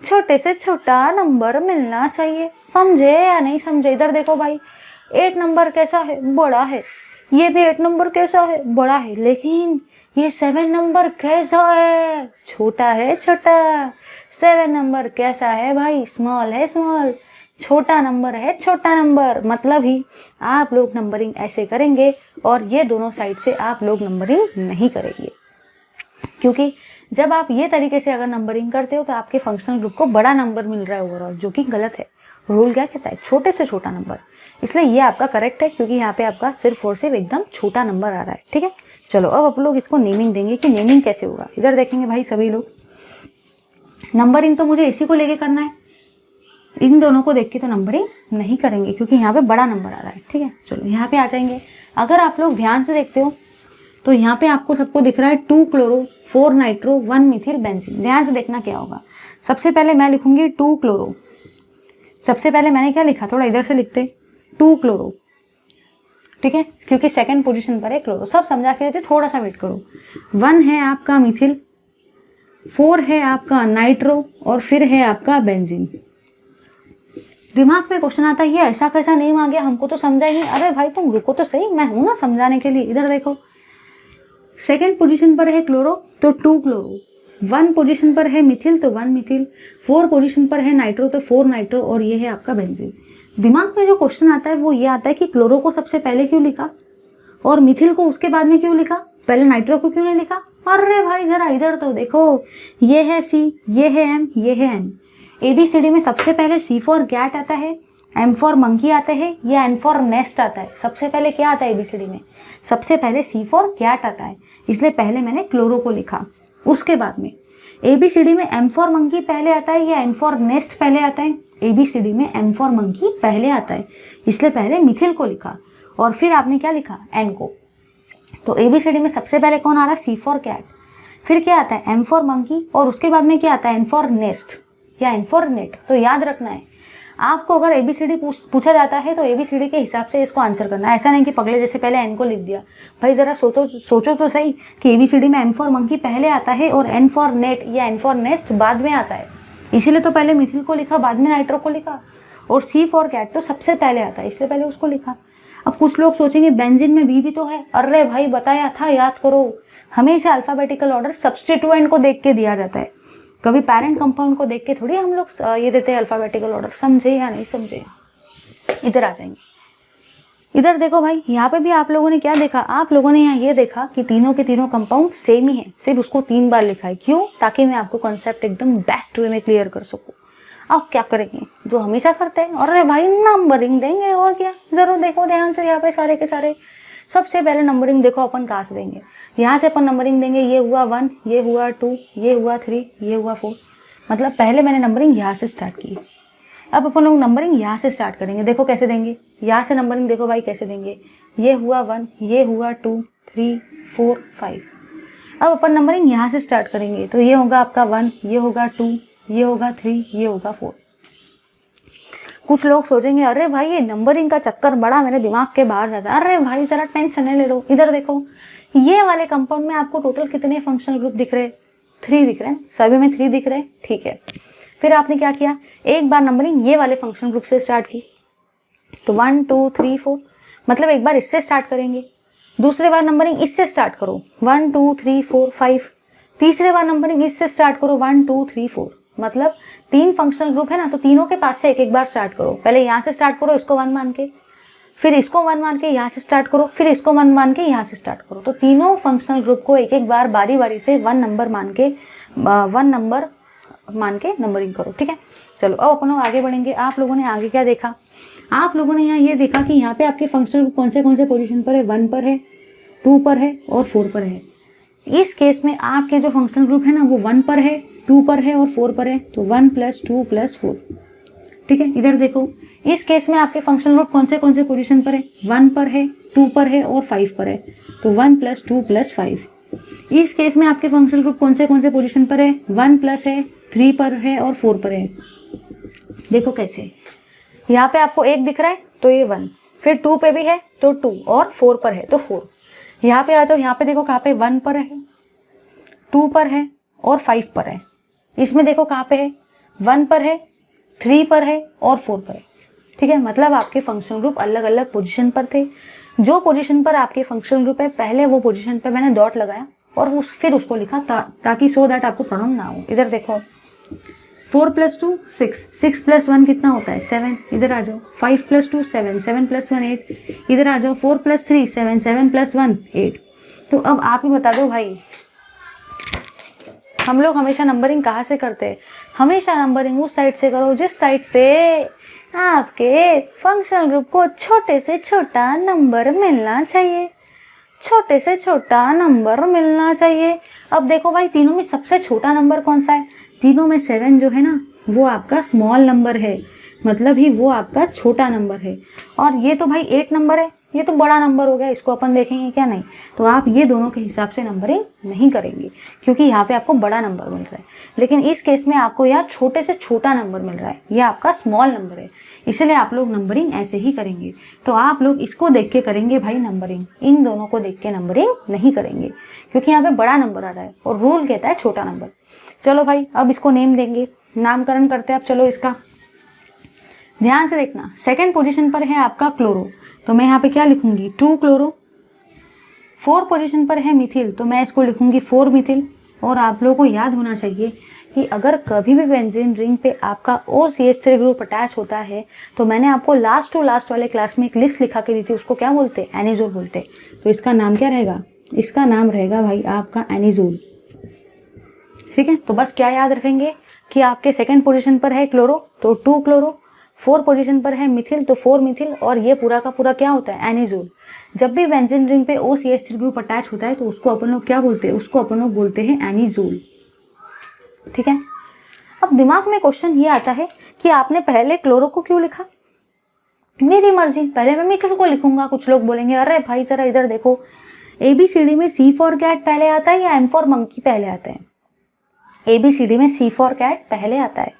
छोटे से छोटा नंबर मिलना चाहिए। समझे या नहीं समझे। इधर देखो भाई, 8 नंबर कैसा है, बड़ा है। ये भी 8 नंबर कैसा है, बड़ा है। लेकिन ये 7 नंबर कैसा है, छोटा है, छोटा। 7 नंबर कैसा है भाई, स्मॉल है, स्मॉल। छोटा नंबर है, छोटा नंबर। मतलब ही आप लोग नंबरिंग ऐसे करेंगे और ये दोनों साइड से आप लोग नंबरिंग नहीं करेंगे, क्योंकि जब आप ये तरीके से अगर नंबरिंग करते हो तो आपके फंक्शनल ग्रुप को बड़ा नंबर मिल रहा है ओवरऑल, जो कि गलत है। रूल क्या कहता है, छोटे से छोटा नंबर। इसलिए ये आपका करेक्ट है, क्योंकि यहाँ पे आपका सिर्फ और सिर्फ एकदम छोटा नंबर आ रहा है। ठीक है, चलो अब आप लोग इसको नेमिंग देंगे कि नेमिंग कैसे होगा। इधर देखेंगे भाई सभी लोग, नंबरिंग तो मुझे इसी को लेके करना है, इन दोनों को देख के तो नंबरिंग नहीं करेंगे, क्योंकि यहाँ पे बड़ा नंबर आ रहा है। ठीक है, चलो यहाँ पे आ जाएंगे। अगर आप लोग ध्यान से देखते हो तो यहाँ पे आपको सबको दिख रहा है 2 क्लोरो 4 नाइट्रो 1 मिथिल बेंजीन। ध्यान से देखना क्या होगा। सबसे पहले मैं लिखूंगी 2 क्लोरो। सबसे पहले मैंने क्या लिखा, थोड़ा इधर से लिखते, 2 क्लोरो। ठीक है, क्योंकि सेकंड पोजीशन पर है क्लोरो। सब समझा के देते, थोड़ा सा वेट करो। 1 है आपका मिथिल, 4 है आपका नाइट्रो और फिर है आपका बेंजीन। दिमाग में क्वेश्चन आता है ये ऐसा कैसा नेम आ गया, हमको तो समझा ही नहीं। अरे भाई तुम रुको तो सही, मैं हूं ना समझाने के लिए। इधर देखो, सेकंड पोजीशन पर है क्लोरो तो 2 क्लोरो, 1 पोजीशन पर है मिथिल तो 1 मिथिल, 4 पोजीशन पर है नाइट्रो तो 4 नाइट्रो और ये है आपका बेंजीन। दिमाग में जो क्वेश्चन आता है वो ये आता है कि क्लोरो को सबसे पहले क्यों लिखा और मिथिल को उसके बाद में क्यों लिखा, पहले नाइट्रो को क्यों नहीं लिखा। अरे भाई जरा इधर तो देखो, ये है C, ये है M, ये है N। ABCD में सबसे पहले C फॉर कैट आता है, M फॉर मंकी आता है या N फॉर नेस्ट आता है। सबसे पहले क्या आता है ABCD में, सबसे पहले C फॉर कैट आता है, इसलिए पहले मैंने क्लोरो को लिखा। उसके बाद में ABCD में M फॉर मंकी पहले आता है या N फॉर नेस्ट पहले आता है। ABCD में M फॉर मंकी पहले आता है, इसलिए पहले मिथिल को लिखा और फिर आपने क्या लिखा, N को। तो ABCD में सबसे पहले कौन आ रहा है, C फॉर कैट, फिर क्या आता है M फॉर मंकी और उसके बाद में क्या आता है N फॉर नेस्ट या N फॉर नेट। तो याद रखना है आपको, अगर ABCD पूछा जाता है तो ABCD के हिसाब से इसको आंसर करना है। ऐसा नहीं कि पगले जैसे पहले N को लिख दिया। भाई ज़रा सोचो तो सही कि ABCD में M फॉर मंकी पहले आता है और N फॉर नेट या N फॉर नेस्ट बाद में आता है, इसीलिए तो पहले मिथिल को लिखा, बाद में नाइट्रो को लिखा। और C फॉर कैट तो सबसे पहले आता है, इसलिए पहले उसको लिखा। अब कुछ लोग सोचेंगे बेंजीन में B भी तो है। अरे भाई बताया था, याद करो, हमेशा अल्फ़ाबेटिकल ऑर्डर सब्स्टिट्यूएंट को देख के दिया जाता है, कभी पेरेंट कंपाउंड को देख के थोड़ी हम लोग ये देते हैं अल्फ़ाबेटिकल ऑर्डर। समझे या नहीं समझे, इधर आ जाएंगे। इधर देखो भाई, यहाँ पे भी आप लोगों ने क्या देखा, आप लोगों ने यहाँ ये देखा कि तीनों के तीनों कंपाउंड सेम ही है, सिर्फ उसको 3 बार लिखा है। क्यों, ताकि मैं आपको कॉन्सेप्ट एकदम बेस्ट वे में क्लियर कर सकूँ। अब क्या करेंगे, जो हमेशा करते हैं, अरे भाई नंबरिंग देंगे और क्या। जरूर देखो ध्यान से, यहाँ पे सारे के सारे सबसे पहले नंबरिंग देखो अपन कहाँ से देंगे, यहाँ से अपन नंबरिंग देंगे। ये हुआ 1, ये हुआ 2, ये हुआ 3, ये हुआ 4। मतलब पहले मैंने नंबरिंग यहाँ से स्टार्ट की। अब अपन लोग नंबरिंग यहाँ से स्टार्ट करेंगे। देखो कैसे देंगे, यहाँ से नंबरिंग देखो भाई कैसे देंगे। ये हुआ 1, ये हुआ 2, 3, 4, 5। अब अपन नंबरिंग यहाँ से स्टार्ट करेंगे, तो ये होगा आपका 1, ये होगा 2, ये होगा 3, ये होगा 4। कुछ लोग सोचेंगे अरे भाई ये नंबरिंग का चक्कर बड़ा मेरे दिमाग के बाहर जाता है। अरे भाई जरा टेंशन नहीं ले लो। इधर देखो, ये वाले कंपाउंड में आपको टोटल कितने फंक्शनल ग्रुप दिख रहे, 3 दिख रहे हैं, सभी में 3 दिख रहे हैं, ठीक है। फिर आपने क्या किया, एक बार नंबरिंग ये वाले फंक्शनल ग्रुप से स्टार्ट की, तो 1, 2, 3, 4, मतलब एक बार इससे स्टार्ट करेंगे। दूसरे बार नंबरिंग इससे स्टार्ट करो, 1, 2, 3, 4, 5। तीसरे बार नंबरिंग इससे स्टार्ट करो, 1, 2, 3, 4। मतलब 3 फंक्शनल ग्रुप है ना, तो तीनों के पास से एक एक बार स्टार्ट करो। पहले यहाँ से स्टार्ट करो, इसको 1 मान के, फिर इसको 1 मान के यहाँ से स्टार्ट करो, फिर इसको 1 मान के यहाँ से स्टार्ट करो। तो तीनों फंक्शनल ग्रुप को एक एक बार बारी बारी से 1 नंबर मान के नंबरिंग करो, ठीक है। चलो अब अपन लोग आगे बढ़ेंगे। आप लोगों ने आगे क्या देखा, आप लोगों ने यहाँ ये देखा कि यहाँ पे आपके फंक्शनल ग्रुप कौन से पोजीशन पर है, 1 पर है, 2 पर है और 4 पर है। इस केस में आपके जो फंक्शनल ग्रुप है ना वो 1 पर है, 2 पर है और 4 पर है, तो 1 + 2 + 4, ठीक है। इधर देखो, इस केस में आपके फंक्शनल ग्रुप कौन से पोजीशन पर है, 1 पर है, 2 पर है और 5 पर है, तो 1 + 2 + 5। इस केस में आपके फंक्शनल ग्रुप कौन से पोजीशन पर है, 1 प्लस है, 3 पर है और 4 पर है। देखो कैसे, यहाँ पे आपको 1 दिख रहा है तो ये 1, फिर 2 पे भी है तो 2 और 4 पर है तो 4। यहाँ पे आ जाओ, यहाँ पे देखो कहाँ पे 1 पर है, 2 पर है और 5 पर है। इसमें देखो कहाँ पे है, 1 पर है, 3 पर है और 4 पर है, ठीक है। मतलब आपके फंक्शनल ग्रुप अलग अलग पोजीशन पर थे। जो पोजीशन पर आपके फंक्शनल ग्रुप है पहले वो पोजीशन पे मैंने डॉट लगाया और फिर उसको लिखा ताकि सो दैट आपको प्रॉब्लम ना हो। इधर देखो, 4 + 2 6, 6 + 1 कितना होता है, 7। इधर आ जाओ, 5 + 2 7, 7 + 1 8। इधर आ जाओ, 4 + 3 7, 7 + 1 8। तो अब आप ही बता दो भाई, हम लोग हमेशा नंबरिंग कहाँ से करते हैं, हमेशा नंबरिंग उस साइड से करो जिस साइड से आपके फंक्शनल ग्रुप को छोटे से छोटा नंबर मिलना चाहिए, छोटे से छोटा नंबर मिलना चाहिए। अब देखो भाई, तीनों में सबसे छोटा नंबर कौन सा है, तीनों में 7 जो है ना वो आपका स्मॉल नंबर है, मतलब ही वो आपका छोटा नंबर है। और ये तो भाई 8 नंबर है, ये तो बड़ा नंबर हो गया, इसको अपन देखेंगे क्या, नहीं। तो आप ये दोनों के हिसाब से नंबरिंग नहीं करेंगे क्योंकि यहाँ पे आपको बड़ा नंबर मिल रहा है, लेकिन इस केस में आपको यहाँ छोटे से छोटा नंबर मिल रहा है, ये आपका स्मॉल नंबर है, इसलिए आप लोग नंबरिंग ऐसे ही करेंगे। तो आप लोग इसको देख के करेंगे भाई नंबरिंग, इन दोनों को देख के नंबरिंग नहीं करेंगे क्योंकि यहाँ पे बड़ा नंबर आ रहा है और रूल कहता है छोटा नंबर। चलो भाई, अब इसको नेम देंगे, नामकरण करते हैं अब। चलो इसका ध्यान से देखना, सेकंड पोजीशन पर है आपका क्लोरो, तो मैं यहाँ पे क्या लिखूंगी, 2 क्लोरो। 4 पोजीशन पर है मिथिल, तो मैं इसको लिखूंगी 4 मिथिल। और आप लोगों को याद होना चाहिए कि अगर कभी भी बेंजीन रिंग पे आपका OCH3 ग्रुप अटैच होता है तो मैंने आपको लास्ट टू लास्ट वाले क्लास में एक लिस्ट लिखा के दी थी, उसको क्या बोलते हैं? एनिजोल बोलते हैं। तो इसका नाम क्या रहेगा? इसका नाम रहेगा भाई आपका एनिजोल। ठीक है, तो बस क्या याद रखेंगे कि आपके सेकंड पोजीशन पर है क्लोरो तो 2 क्लोरो, 4 पोजीशन पर है मिथिल तो 4 मिथिल, और ये पूरा का पूरा क्या होता है? एनिजोल। जब भी बेंजीन रिंग पे OCH3 ग्रुप अटैच होता है तो उसको अपन लोग क्या बोलते हैं? उसको अपन लोग बोलते हैं एनिजोल। ठीक है, अब दिमाग में क्वेश्चन ये आता है कि आपने पहले क्लोरो को क्यों लिखा? मेरी मर्जी, पहले मैं मिथिल को लिखूंगा। कुछ लोग बोलेंगे अरे भाई जरा इधर देखो, ABCD में C फॉर कैट पहले आता है या M फॉर मंकी पहले आता है? ABCD में C फॉर कैट पहले आता है,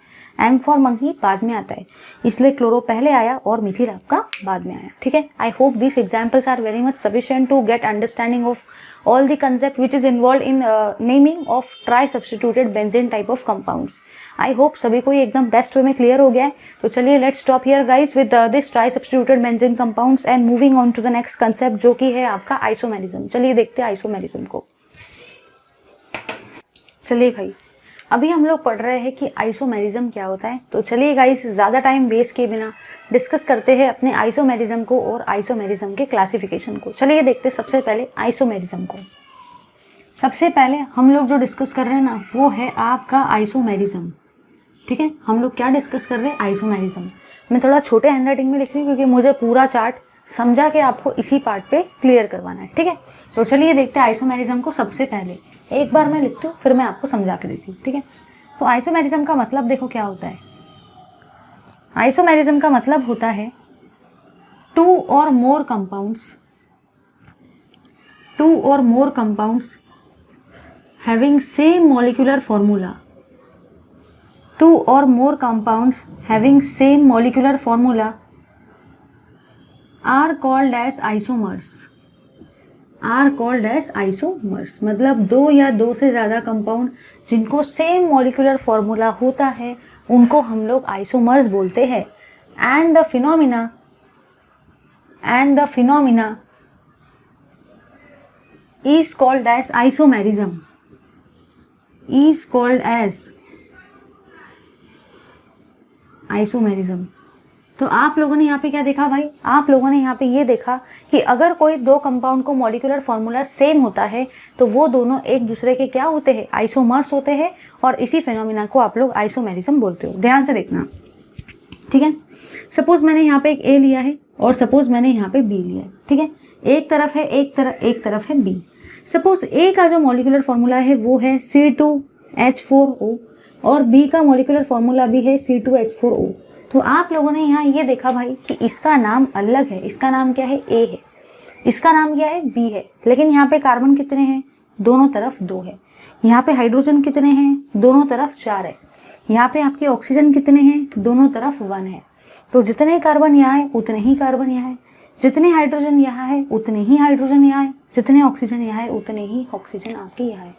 M फॉर मंकी बाद में आता है, इसलिए क्लोरो पहले आया और मिथिल आपका बाद में आया। ठीक है, I hope this examples are very much sufficient to get understanding of all the concept which is involved in naming of tri-substituted benzene type of compounds. I hope सभी को ये एकदम बेस्ट वे में क्लियर हो गया है। तो चलिए let's stop here guys with this tri-substituted benzene compounds and moving on to the next concept जो कि है आपका आइसोमेरिज्म। चलिए देखते हैं आइसोमेरिज्म को। चलिए भाई, अभी हम लोग पढ़ रहे हैं कि आइसोमेरिज्म क्या होता है। तो चलिए गाइस, ज़्यादा टाइम वेस्ट किए बिना डिस्कस करते हैं अपने आइसोमेरिज्म को और आइसोमेरिज्म के क्लासिफिकेशन को। चलिए देखते हैं सबसे पहले आइसोमेरिज्म को। सबसे पहले हम लोग जो डिस्कस कर रहे हैं ना वो है आपका आइसोमेरिज्म। ठीक है, हम लोग क्या डिस्कस कर रहे हैं? आइसोमेरिज्म। मैं थोड़ा छोटे हैंडराइटिंग में लिख रही हूँ क्योंकि मुझे पूरा चार्ट समझा के आपको इसी पार्ट पे क्लियर करवाना है। ठीक है, तो चलिए देखते हैं आइसोमेरिज्म को। सबसे पहले एक बार मैं लिखती हूँ फिर मैं आपको समझा के देती हूँ। ठीक है, तो आइसोमेरिज्म का मतलब देखो क्या होता है। आइसोमेरिज्म का मतलब होता है two or more compounds having same molecular formula, two or more compounds having same molecular formula are called as isomers, मतलब दो या दो से ज़्यादा कंपाउंड जिनको सेम मॉलिक्यूलर फॉर्मूला होता है उनको हम लोग आइसोमर्स बोलते हैं। And the phenomena is called as isomerism, तो आप लोगों ने यहाँ पे क्या देखा भाई? आप लोगों ने यहाँ पे ये देखा कि अगर कोई दो कंपाउंड को मॉलिक्यूलर फॉर्मूला सेम होता है तो वो दोनों एक दूसरे के क्या होते हैं? आइसोमर्स होते हैं, और इसी फिनोमिना को आप लोग आइसोमेरिज्म बोलते हो। ध्यान से देखना। ठीक है, सपोज मैंने यहाँ पे एक A लिया है और सपोज मैंने यहाँ पे B लिया है। ठीक है, एक तरफ है एक तरफ है B। सपोज A का जो मॉलिक्यूलर फॉर्मूला है वो है C2H4O और B का मॉलिक्यूलर फॉर्मूला भी है C2H4O। तो आप लोगों ने यहाँ ये देखा भाई कि इसका नाम अलग है, इसका नाम क्या है? A है, इसका नाम क्या है? B है। लेकिन यहाँ पे कार्बन कितने हैं? दोनों तरफ 2 है। यहाँ पे हाइड्रोजन कितने हैं? दोनों तरफ 4 है। यहाँ पे आपके ऑक्सीजन कितने हैं? दोनों तरफ 1 है। तो जितने कार्बन यहाँ है उतने ही कार्बन यहाँ है, जितने हाइड्रोजन यहाँ है उतने ही हाइड्रोजन यहाँ है, जितने ऑक्सीजन यहाँ है उतने ही ऑक्सीजन आपके यहाँ है।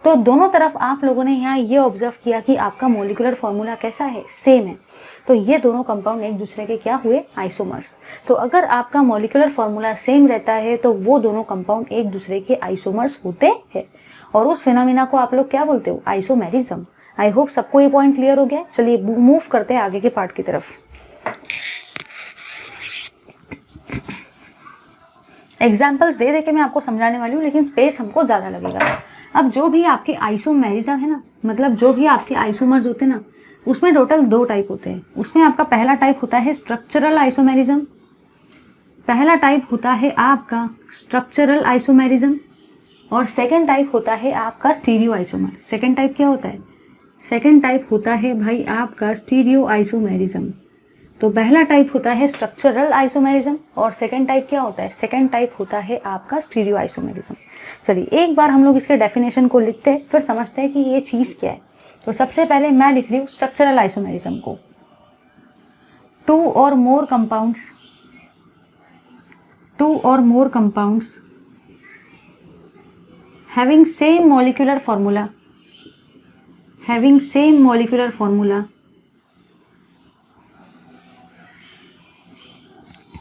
तो दोनों तरफ आप लोगों ने यहाँ ये ऑब्जर्व किया कि आपका मॉलिक्यूलर फॉर्मूला कैसा है? सेम है। तो ये दोनों कंपाउंड एक दूसरे के क्या हुए? आइसोमर्स। तो अगर आपका मॉलिक्यूलर फॉर्मूला सेम रहता है तो वो दोनों कंपाउंड एक दूसरे के आइसोमर्स होते हैं, और उस फिनोमिना को आप लोग क्या बोलते हो? आइसोमेरिज्म। आई होप सबको ये पॉइंट क्लियर हो गया। चलिए मूव करते हैं आगे के पार्ट की तरफ। एग्जाम्पल्स दे के मैं आपको समझाने वाली हूँ, लेकिन स्पेस हमको ज़्यादा लगेगा। अब जो भी आपके आइसोमेरिज्म है ना, मतलब जो भी आपके आइसोमर्स होते हैं ना, उसमें टोटल 2 टाइप होते हैं। उसमें आपका पहला टाइप होता है स्ट्रक्चरल आइसोमेरिज्म, पहला टाइप होता है आपका स्ट्रक्चरल आइसोमेरिज्म, और सेकंड टाइप होता है आपका स्टीरियो आइसोमर। सेकंड टाइप क्या होता है? सेकंड टाइप होता है भाई आपका स्टीरियो आइसोमेरिज्म। तो पहला टाइप होता है स्ट्रक्चरल आइसोमेरिज्म और सेकंड टाइप क्या होता है? सेकंड टाइप होता है आपका स्टीरियो आइसोमेरिज्म। चलिए एक बार हम लोग इसके डेफिनेशन को लिखते हैं, फिर समझते हैं कि ये चीज़ क्या है। तो सबसे पहले मैं लिख रही हूँ स्ट्रक्चरल आइसोमेरिज्म को। 2 or more compounds having same molecular formula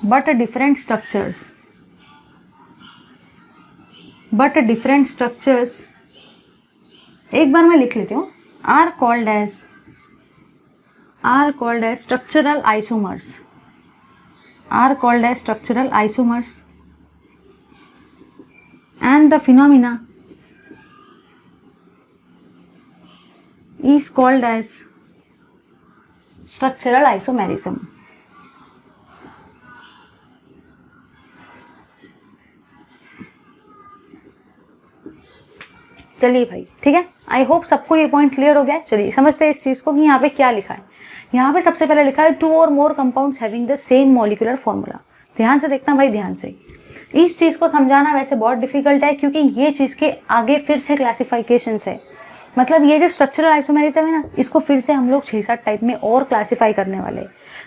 but different structures, एक बार मैं लिख लेती हूँ। are called as structural isomers, are called as structural isomers, and the phenomena is called as structural isomerism. चलिए भाई, ठीक है, आई होप सबको ये पॉइंट क्लियर हो गया है। चलिए समझते हैं इस चीज को कि यहाँ पे क्या लिखा है। यहाँ पे सबसे पहले लिखा है two or more compounds having the same molecular formula. ध्यान से देखना भाई, ध्यान से। इस चीज को समझाना वैसे बहुत डिफिकल्ट है, क्योंकि ये चीज के आगे फिर से क्लासिफिकेशंस है। मतलब ये जो स्ट्रक्चरल आइसोमेरिज्म है ना, इसको फिर से हम लोग 6-7 टाइप में और क्लासिफाई करने वाले।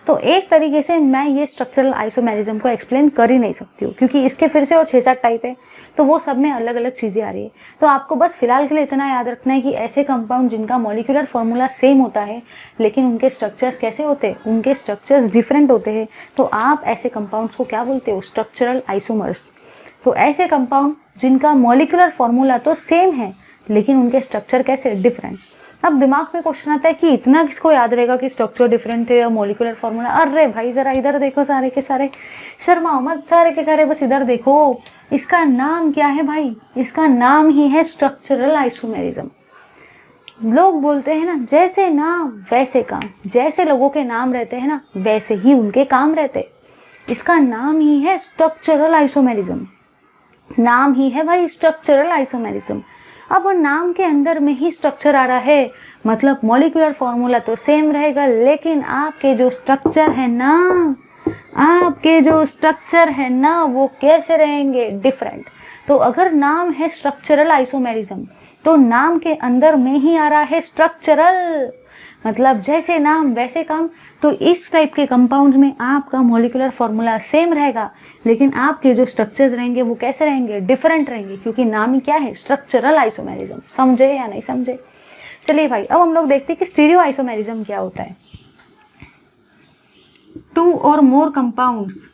तो एक तरीके से मैं ये स्ट्रक्चरल आइसोमेरिज्म को एक्सप्लेन कर ही नहीं सकती हूँ, क्योंकि इसके फिर से और 6-7 टाइप है, तो वो सब में अलग अलग चीज़ें आ रही है। तो आपको बस फिलहाल के लिए इतना याद रखना है कि ऐसे कंपाउंड जिनका मॉलिक्यूलर फॉर्मूला सेम होता है लेकिन उनके स्ट्रक्चर्स कैसे होते हैं, उनके स्ट्रक्चर्स डिफरेंट होते हैं, तो आप ऐसे कंपाउंड्स को क्या बोलते हो, स्ट्रक्चरल आइसोमर्स। तो ऐसे कंपाउंड जिनका मॉलिक्यूलर फॉर्मूला तो सेम है लेकिन उनके स्ट्रक्चर कैसे, डिफरेंट। अब दिमाग में क्वेश्चन आता है कि इतना किसको याद रहेगा कि स्ट्रक्चर डिफरेंट थे या मॉलिक्यूलर फॉर्मूला। अरे भाई जरा इधर देखो, सारे के सारे शर्माओ मत, सारे के सारे बस इधर देखो। इसका नाम क्या है भाई, इसका नाम ही है स्ट्रक्चरल आइसोमेरिज्म। लोग बोलते हैं ना, जैसे नाम वैसे काम, जैसे लोगों के नाम रहते हैं ना वैसे ही उनके काम रहते। इसका नाम ही है स्ट्रक्चरल आइसोमेरिज्म, नाम ही है भाई स्ट्रक्चरल आइसोमेरिज्म। अब नाम के अंदर में ही स्ट्रक्चर आ रहा है, मतलब मॉलिक्यूलर फॉर्मूला तो सेम रहेगा लेकिन आपके जो स्ट्रक्चर है ना, आपके जो स्ट्रक्चर है ना वो कैसे रहेंगे, डिफरेंट। तो अगर नाम है स्ट्रक्चरल आइसोमेरिज्म तो नाम के अंदर में ही आ रहा है स्ट्रक्चरल, मतलब जैसे नाम वैसे काम। तो इस टाइप के कंपाउंड्स में आपका मॉलिक्यूलर फॉर्मूला सेम रहेगा लेकिन आपके जो स्ट्रक्चर्स रहेंगे वो कैसे रहेंगे, डिफरेंट रहेंगे, क्योंकि नाम ही क्या है, स्ट्रक्चरल आइसोमेरिज्म। समझे या नहीं समझे? चलिए भाई, अब हम लोग देखते हैं कि स्टीरियो आइसोमेरिज्म क्या होता है। Two or more compounds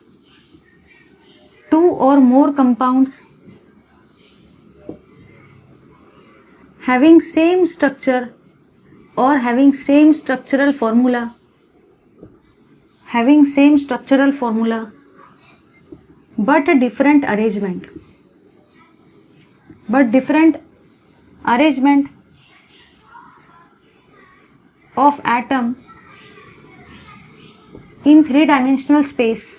having same structure or having same structural formula but different arrangement of atom in 3-dimensional space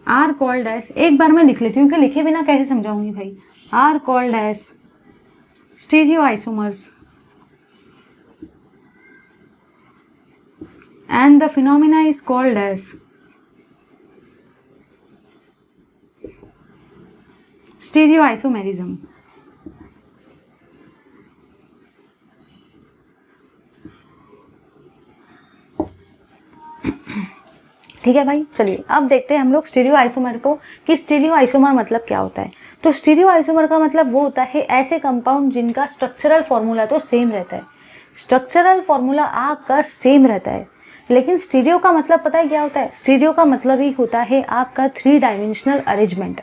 are called as, एक बार मैं लिख लेती हूँ कि लिखे बिना कैसे समझाऊंगी भाई। Are called as stereo isomers and the phenomena is called as stereo isomerism. ठीक है भाई, चलिए अब देखते हैं हम लोग स्टीरियो आइसोमर को, कि स्टीरियो आइसोमर मतलब क्या होता है। तो स्टीरियो आइसोमर का मतलब वो होता है ऐसे कंपाउंड जिनका स्ट्रक्चरल फॉर्मूला तो सेम रहता है, स्ट्रक्चरल फॉर्मूला आपका सेम रहता है, लेकिन स्टीरियो का मतलब पता है क्या होता है? स्टीरियो का मतलब ही होता है आपका 3-डायमेंशनल अरेंजमेंट।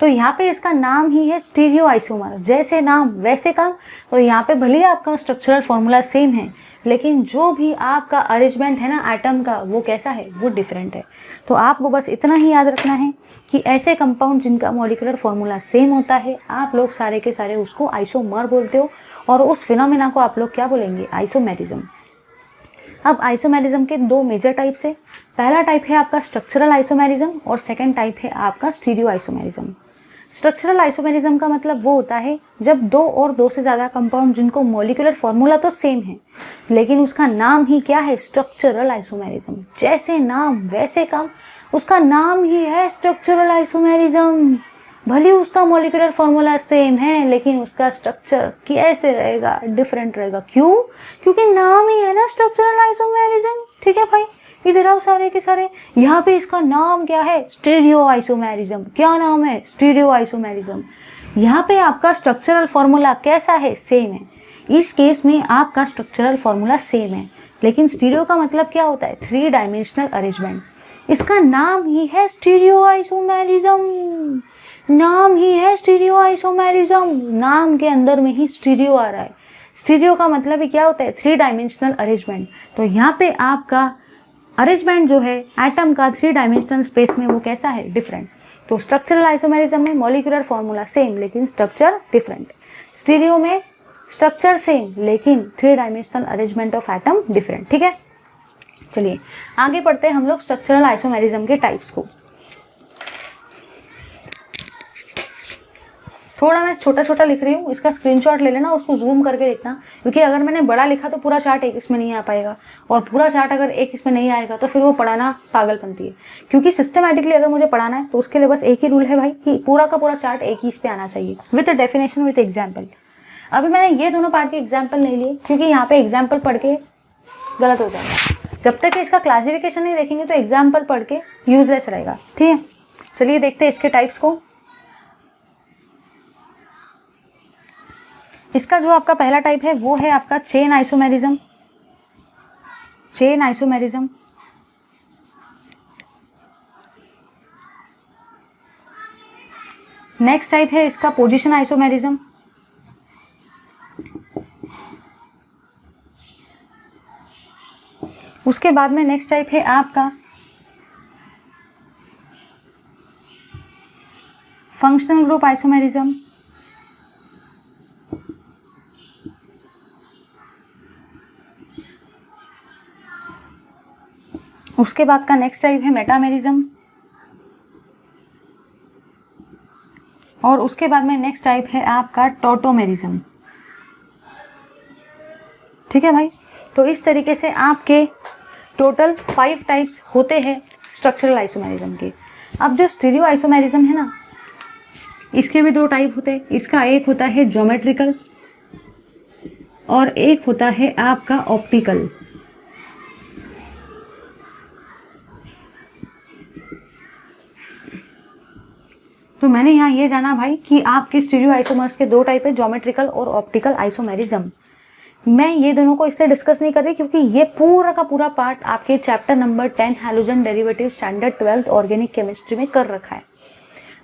तो यहाँ पे इसका नाम ही है स्टीरियो आइसोमर, जैसे नाम वैसे काम। तो यहाँ पे भले आपका स्ट्रक्चरल फॉर्मूला सेम है लेकिन जो भी आपका अरेंजमेंट है ना एटम का, वो कैसा है, वो डिफरेंट है। तो आपको बस इतना ही याद रखना है कि ऐसे कंपाउंड जिनका मॉलिक्यूलर फॉर्मूला सेम होता है, आप लोग सारे के सारे उसको आइसोमर बोलते हो, और उस फिनोमिना को आप लोग क्या बोलेंगे, आइसोमेरिज्म। अब आइसोमेरिज्म के 2 मेजर टाइप्स है। पहला टाइप है आपका स्ट्रक्चरल आइसोमेरिज्म और सेकंड टाइप है आपका स्टीरियो आइसोमेरिज्म। स्ट्रक्चरल आइसोमेरिज्म का मतलब वो होता है जब 2 और 2 से ज़्यादा कंपाउंड जिनको मॉलिक्यूलर फॉर्मूला तो सेम है लेकिन उसका नाम ही क्या है, स्ट्रक्चरल आइसोमेरिज्म। जैसे नाम वैसे काम, उसका नाम ही है स्ट्रक्चरल आइसोमेरिज्म। भले उसका मॉलिक्यूलर फॉर्मूला सेम है लेकिन उसका स्ट्रक्चर कैसे रहेगा, डिफरेंट रहेगा। क्यों? क्योंकि नाम ही है ना स्ट्रक्चरल आइसोमेरिज्म। ठीक है भाई, इधर आओ सारे के सारे। यहाँ पे इसका नाम क्या है, स्टीरियो आइसोमेरिज्म। क्या नाम है, स्टीरियो आइसोमेरिज्म। यहाँ पे आपका स्ट्रक्चरल फॉर्मूला कैसा है, सेम है। इस केस में आपका स्ट्रक्चरल फॉर्मूला सेम है लेकिन स्टीरियो का मतलब क्या होता है, 3-डायमेंशनल अरेंजमेंट। इसका नाम ही है स्टीरियो आइसोमेरिज्म। नाम ही है स्टीरियो आइसोमेरिज्म, नाम के अंदर में ही स्टीरियो आ रहा है। स्टीरियो का मतलब ही क्या होता है? 3 डायमेंशनल अरेंजमेंट। तो यहाँ पे आपका अरेंजमेंट जो है एटम का 3 डायमेंशनल स्पेस में वो कैसा है? डिफरेंट। तो स्ट्रक्चरल आइसोमेरिज्म में मॉलिक्यूलर फॉर्मूला सेम लेकिन स्ट्रक्चर डिफरेंट। स्टीरियो में स्ट्रक्चर सेम लेकिन 3 dimensional arrangement of atom different. ठीक है, चलिए आगे पढ़ते हैं हम लोग स्ट्रक्चरल आइसोमेरिज्म के टाइप्स को। थोड़ा मैं छोटा छोटा लिख रही हूँ, इसका स्क्रीनशॉट ले लेना, उसको जूम करके लिखना, क्योंकि अगर मैंने बड़ा लिखा तो पूरा चार्ट एक इसमें नहीं आ पाएगा, और पूरा चार्ट अगर एक इसमें नहीं आएगा तो फिर वो पढ़ाना पागलपंती है। क्योंकि सिस्टमैटिकली अगर मुझे पढ़ाना है तो उसके लिए बस एक ही रूल है भाई कि पूरा का पूरा चार्ट एक ही इस पे आना चाहिए, विद डेफिनेशन विद एग्जाम्पल। अभी मैंने ये दोनों पार्ट के एग्जाम्पल नहीं लिए क्योंकि यहाँ पे एग्जाम्पल पढ़ के गलत हो जाएगा। जब तक इसका क्लासिफिकेशन नहीं देखेंगे तो एग्जाम्पल पढ़ के यूजलेस रहेगा। ठीक है, चलिए देखते हैं इसके टाइप्स को। इसका जो आपका पहला टाइप है वो है आपका chain isomerism. Chain isomerism next type है इसका पोजीशन आइसोमेरिज्म। उसके बाद में नेक्स्ट टाइप है आपका फंक्शनल ग्रुप आइसोमेरिज्म। उसके बाद का नेक्स्ट टाइप है मेटामेरिज्म, और उसके बाद में नेक्स्ट टाइप है आपका टॉटोमेरिज्म। ठीक है भाई, तो इस तरीके से आपके टोटल 5 टाइप्स होते हैं स्ट्रक्चरल आइसोमेरिज्म के। अब जो स्टीरियो आइसोमेरिज्म है ना, इसके भी 2 टाइप होते हैं। इसका एक होता है ज्योमेट्रिकल और एक होता है आपका ऑप्टिकल। तो मैंने यहाँ ये जाना भाई कि आपके स्टीरियो आइसोमर्स के 2 टाइप है, ज्योमेट्रिकल और ऑप्टिकल आइसोमेरिज्म। मैं ये दोनों को इससे डिस्कस नहीं कर रही क्योंकि ये पूरा का पूरा पार्ट आपके chapter number 10 halogen derivative standard 12th organic chemistry में कर रखा है।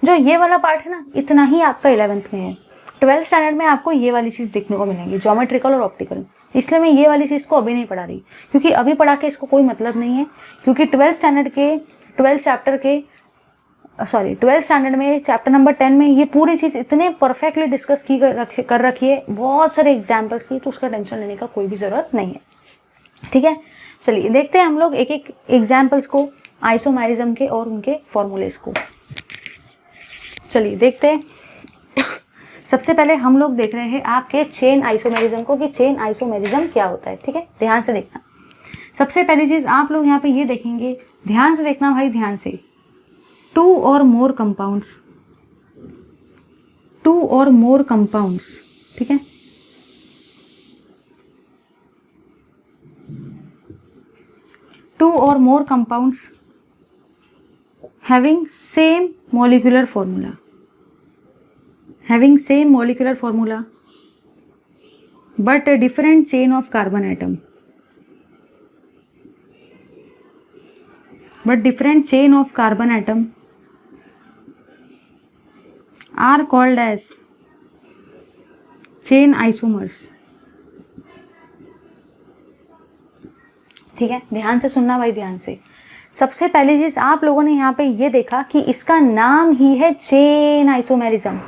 जो ये वाला पार्ट है ना, इतना ही आपका 11th में है। 12th स्टैंडर्ड में आपको ये वाली चीज़ देखने को मिलेंगी, ज्योमेट्रिकल और ऑप्टिकल। इसलिए मैं ये वाली चीज़ को अभी नहीं पढ़ा रही क्योंकि अभी पढ़ा के इसको कोई मतलब नहीं है, क्योंकि 12th स्टैंडर्ड के 12th स्टैंडर्ड में चैप्टर नंबर 10 में ये पूरी चीज़ इतने परफेक्टली डिस्कस कर रखी है, बहुत सारे एग्जाम्पल्स की, तो उसका टेंशन लेने का कोई भी ज़रूरत नहीं है। ठीक है, चलिए देखते हैं हम लोग एक एक एग्जाम्पल्स को आइसोमेरिज्म के और उनके फॉर्मूलेस को। चलिए देखते हैं। सबसे पहले हम लोग देख रहे हैं आपके चेन आइसोमेरिज्म को कि चेन आइसोमेरिज्म क्या होता है। ठीक है, ध्यान से देखना। सबसे पहली चीज़ आप लोग यहाँ पे ये देखेंगे, ध्यान से देखना भाई, ध्यान से। 2 or more compounds, 2 or more compounds, ठीक है। Two or more compounds having same molecular formula, but a different chain of carbon atom, are called as chain isomers। ठीक है, ध्यान से सुनना भाई, ध्यान से। सबसे पहली चीज आप लोगों ने यहाँ पे ये देखा कि इसका नाम ही है चेन आइसोमेरिज्म।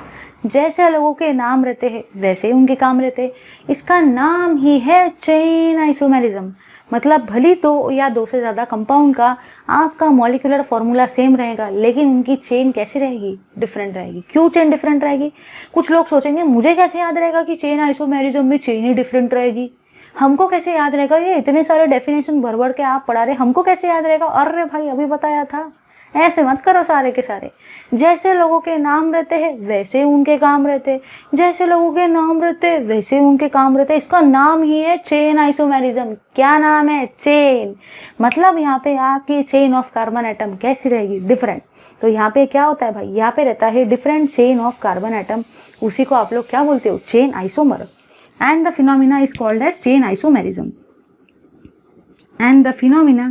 जैसे लोगों के नाम रहते हैं वैसे ही उनके काम रहते हैं। इसका नाम ही है चेन आइसोमेरिज्म, मतलब भली 2 या 2 से ज़्यादा कंपाउंड का आपका मॉलिक्यूलर फॉर्मूला सेम रहेगा, लेकिन उनकी चेन कैसी रहेगी? डिफरेंट रहेगी। क्यों चेन डिफरेंट रहेगी? कुछ लोग सोचेंगे मुझे कैसे याद रहेगा कि चेन आइसोमेरिज्म में चेन ही डिफरेंट रहेगी, हमको कैसे याद रहेगा? ये इतने सारे डेफिनेशन भर के आप पढ़ा रहे, हमको कैसे याद रहेगा? अरे भाई अभी बताया था। ऐसे मत करो सारे के सारे। जैसे लोगों के नाम रहते हैं वैसे उनके काम रहते, जैसे लोगों के नाम रहते वैसे उनके काम रहते। इसका नाम ही है चेन आइसोमेरिज्म। क्या नाम है? चेन। मतलब यहाँ पे आपकी चेन ऑफ कार्बन एटम कैसी रहेगी? डिफरेंट। तो यहाँ पे क्या होता है भाई? यहाँ पे रहता है different chain of carbon atom, उसी को आप लोग क्या बोलते हो? Chain isomer. And the phenomena is called as chain isomerism. And the phenomena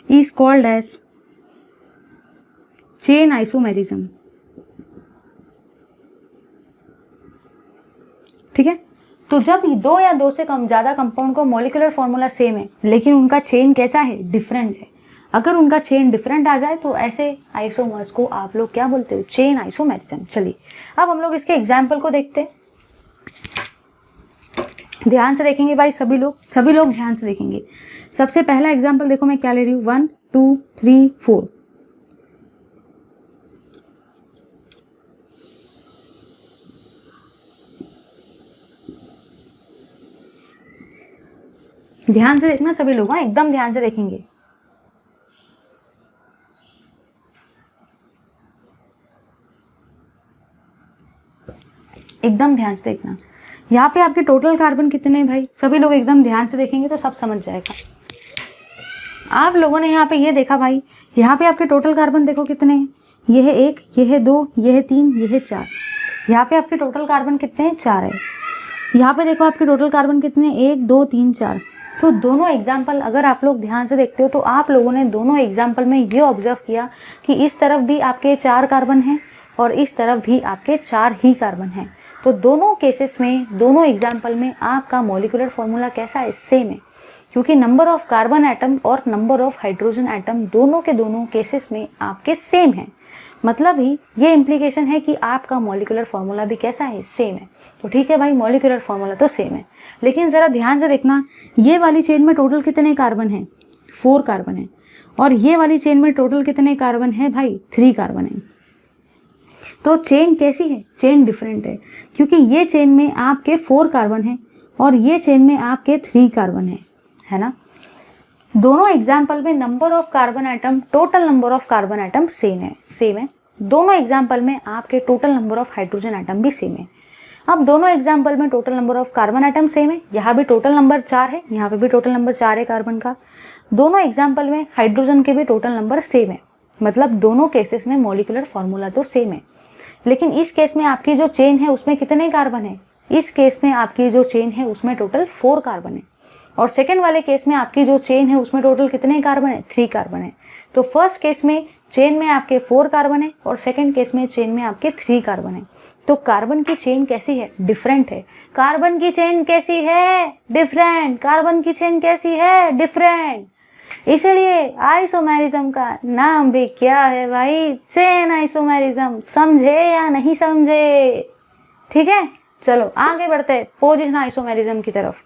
is called as chain isomerism. ठीक है, तो जब 2 या 2 से कम ज़्यादा कंपाउंड को मॉलिक्यूलर फॉर्मूला सेम है लेकिन उनका चेन कैसा है, डिफरेंट है, अगर उनका चेन डिफरेंट आ जाए तो ऐसे आइसोमर्स को आप लोग क्या बोलते हो, चेन आइसोमेरिज्म। चलिए अब हम लोग इसके एग्जाम्पल को देखते हैं, ध्यान से देखेंगे भाई, सभी लोग ध्यान से देखेंगे। सबसे पहला एग्जाम्पल देखो मैं क्या ले रही हूँ, 1 2 3 4। ध्यान से देखना सभी लोग, हाँ एकदम ध्यान से देखेंगे। एकदम ध्यान से देखना। यहाँ पे आपके टोटल कार्बन कितने हैं भाई, सभी लोग एकदम ध्यान से देखेंगे तो सब समझ जाएगा। आप लोगों ने यहाँ पे ये देखा भाई, यहाँ पे आपके टोटल कार्बन देखो कितने हैं, ये है 1, ये है 2, ये है 3, ये है 4। यहाँ पे आपके टोटल कार्बन कितने हैं, 4 है। यहाँ पे देखो आपके टोटल कार्बन कितने हैं, 1 2 3 4। तो दोनों एग्जाम्पल अगर आप लोग ध्यान से देखते हो तो आप लोगों ने दोनों एग्जाम्पल में ये ऑब्जर्व किया कि इस तरफ भी आपके 4 कार्बन हैं और इस तरफ भी आपके 4 ही कार्बन हैं। तो दोनों केसेस में, दोनों एग्जाम्पल में आपका मॉलिक्यूलर फॉर्मूला कैसा है, सेम है, क्योंकि नंबर ऑफ कार्बन एटम और नंबर ऑफ हाइड्रोजन एटम दोनों के दोनों केसेस में आपके सेम है। मतलब ही ये इम्प्लीकेशन है कि आपका मॉलिक्यूलर फॉर्मूला भी कैसा है, सेम है। तो ठीक है भाई, मॉलिक्यूलर फॉर्मूला तो सेम है, लेकिन ज़रा ध्यान से देखना, ये वाली चेन में टोटल कितने कार्बन हैं, 4 कार्बन है, और ये वाली चेन में टोटल कितने कार्बन है भाई, 3 कार्बन है। तो चेन कैसी है, चेन डिफरेंट है, क्योंकि ये चेन में आपके 4 कार्बन है और ये चेन में आपके 3 कार्बन है ना। दोनों एग्जाम्पल में number of carbon atom, total number of carbon atom same है। दोनों एग्जाम्पल में आपके total number of hydrogen atom भी सेम है। अब दोनों एग्जाम्पल में total number of carbon atom same है, यहाँ भी टोटल नंबर 4 है, यहाँ पे भी टोटल नंबर 4 है कार्बन का। दोनों एग्जाम्पल में हाइड्रोजन के भी टोटल नंबर सेम है, मतलब दोनों केसेस में मॉलिक्यूलर फॉर्मूला तो सेम है। लेकिन इस केस में आपकी जो चेन है उसमें कितने कार्बन है, इस केस में आपकी जो चेन है उसमें टोटल 4 कार्बन है, और सेकेंड वाले केस में आपकी जो चेन है उसमें टोटल कितने कार्बन है, 3 कार्बन है। तो फर्स्ट केस में चेन में आपके 4 कार्बन है और सेकेंड केस में चेन में आपके 3 कार्बन है। तो कार्बन की चेन कैसी है, डिफरेंट है। कार्बन की चेन कैसी है, डिफरेंट। कार्बन की चेन कैसी है, डिफरेंट। इसलिए आइसोमेरिज्म का नाम भी क्या है भाई, चेन आइसोमेरिज्म। समझे या नहीं समझे, ठीक है। चलो आगे बढ़ते हैं पोजीशन आइसोमेरिज्म की तरफ।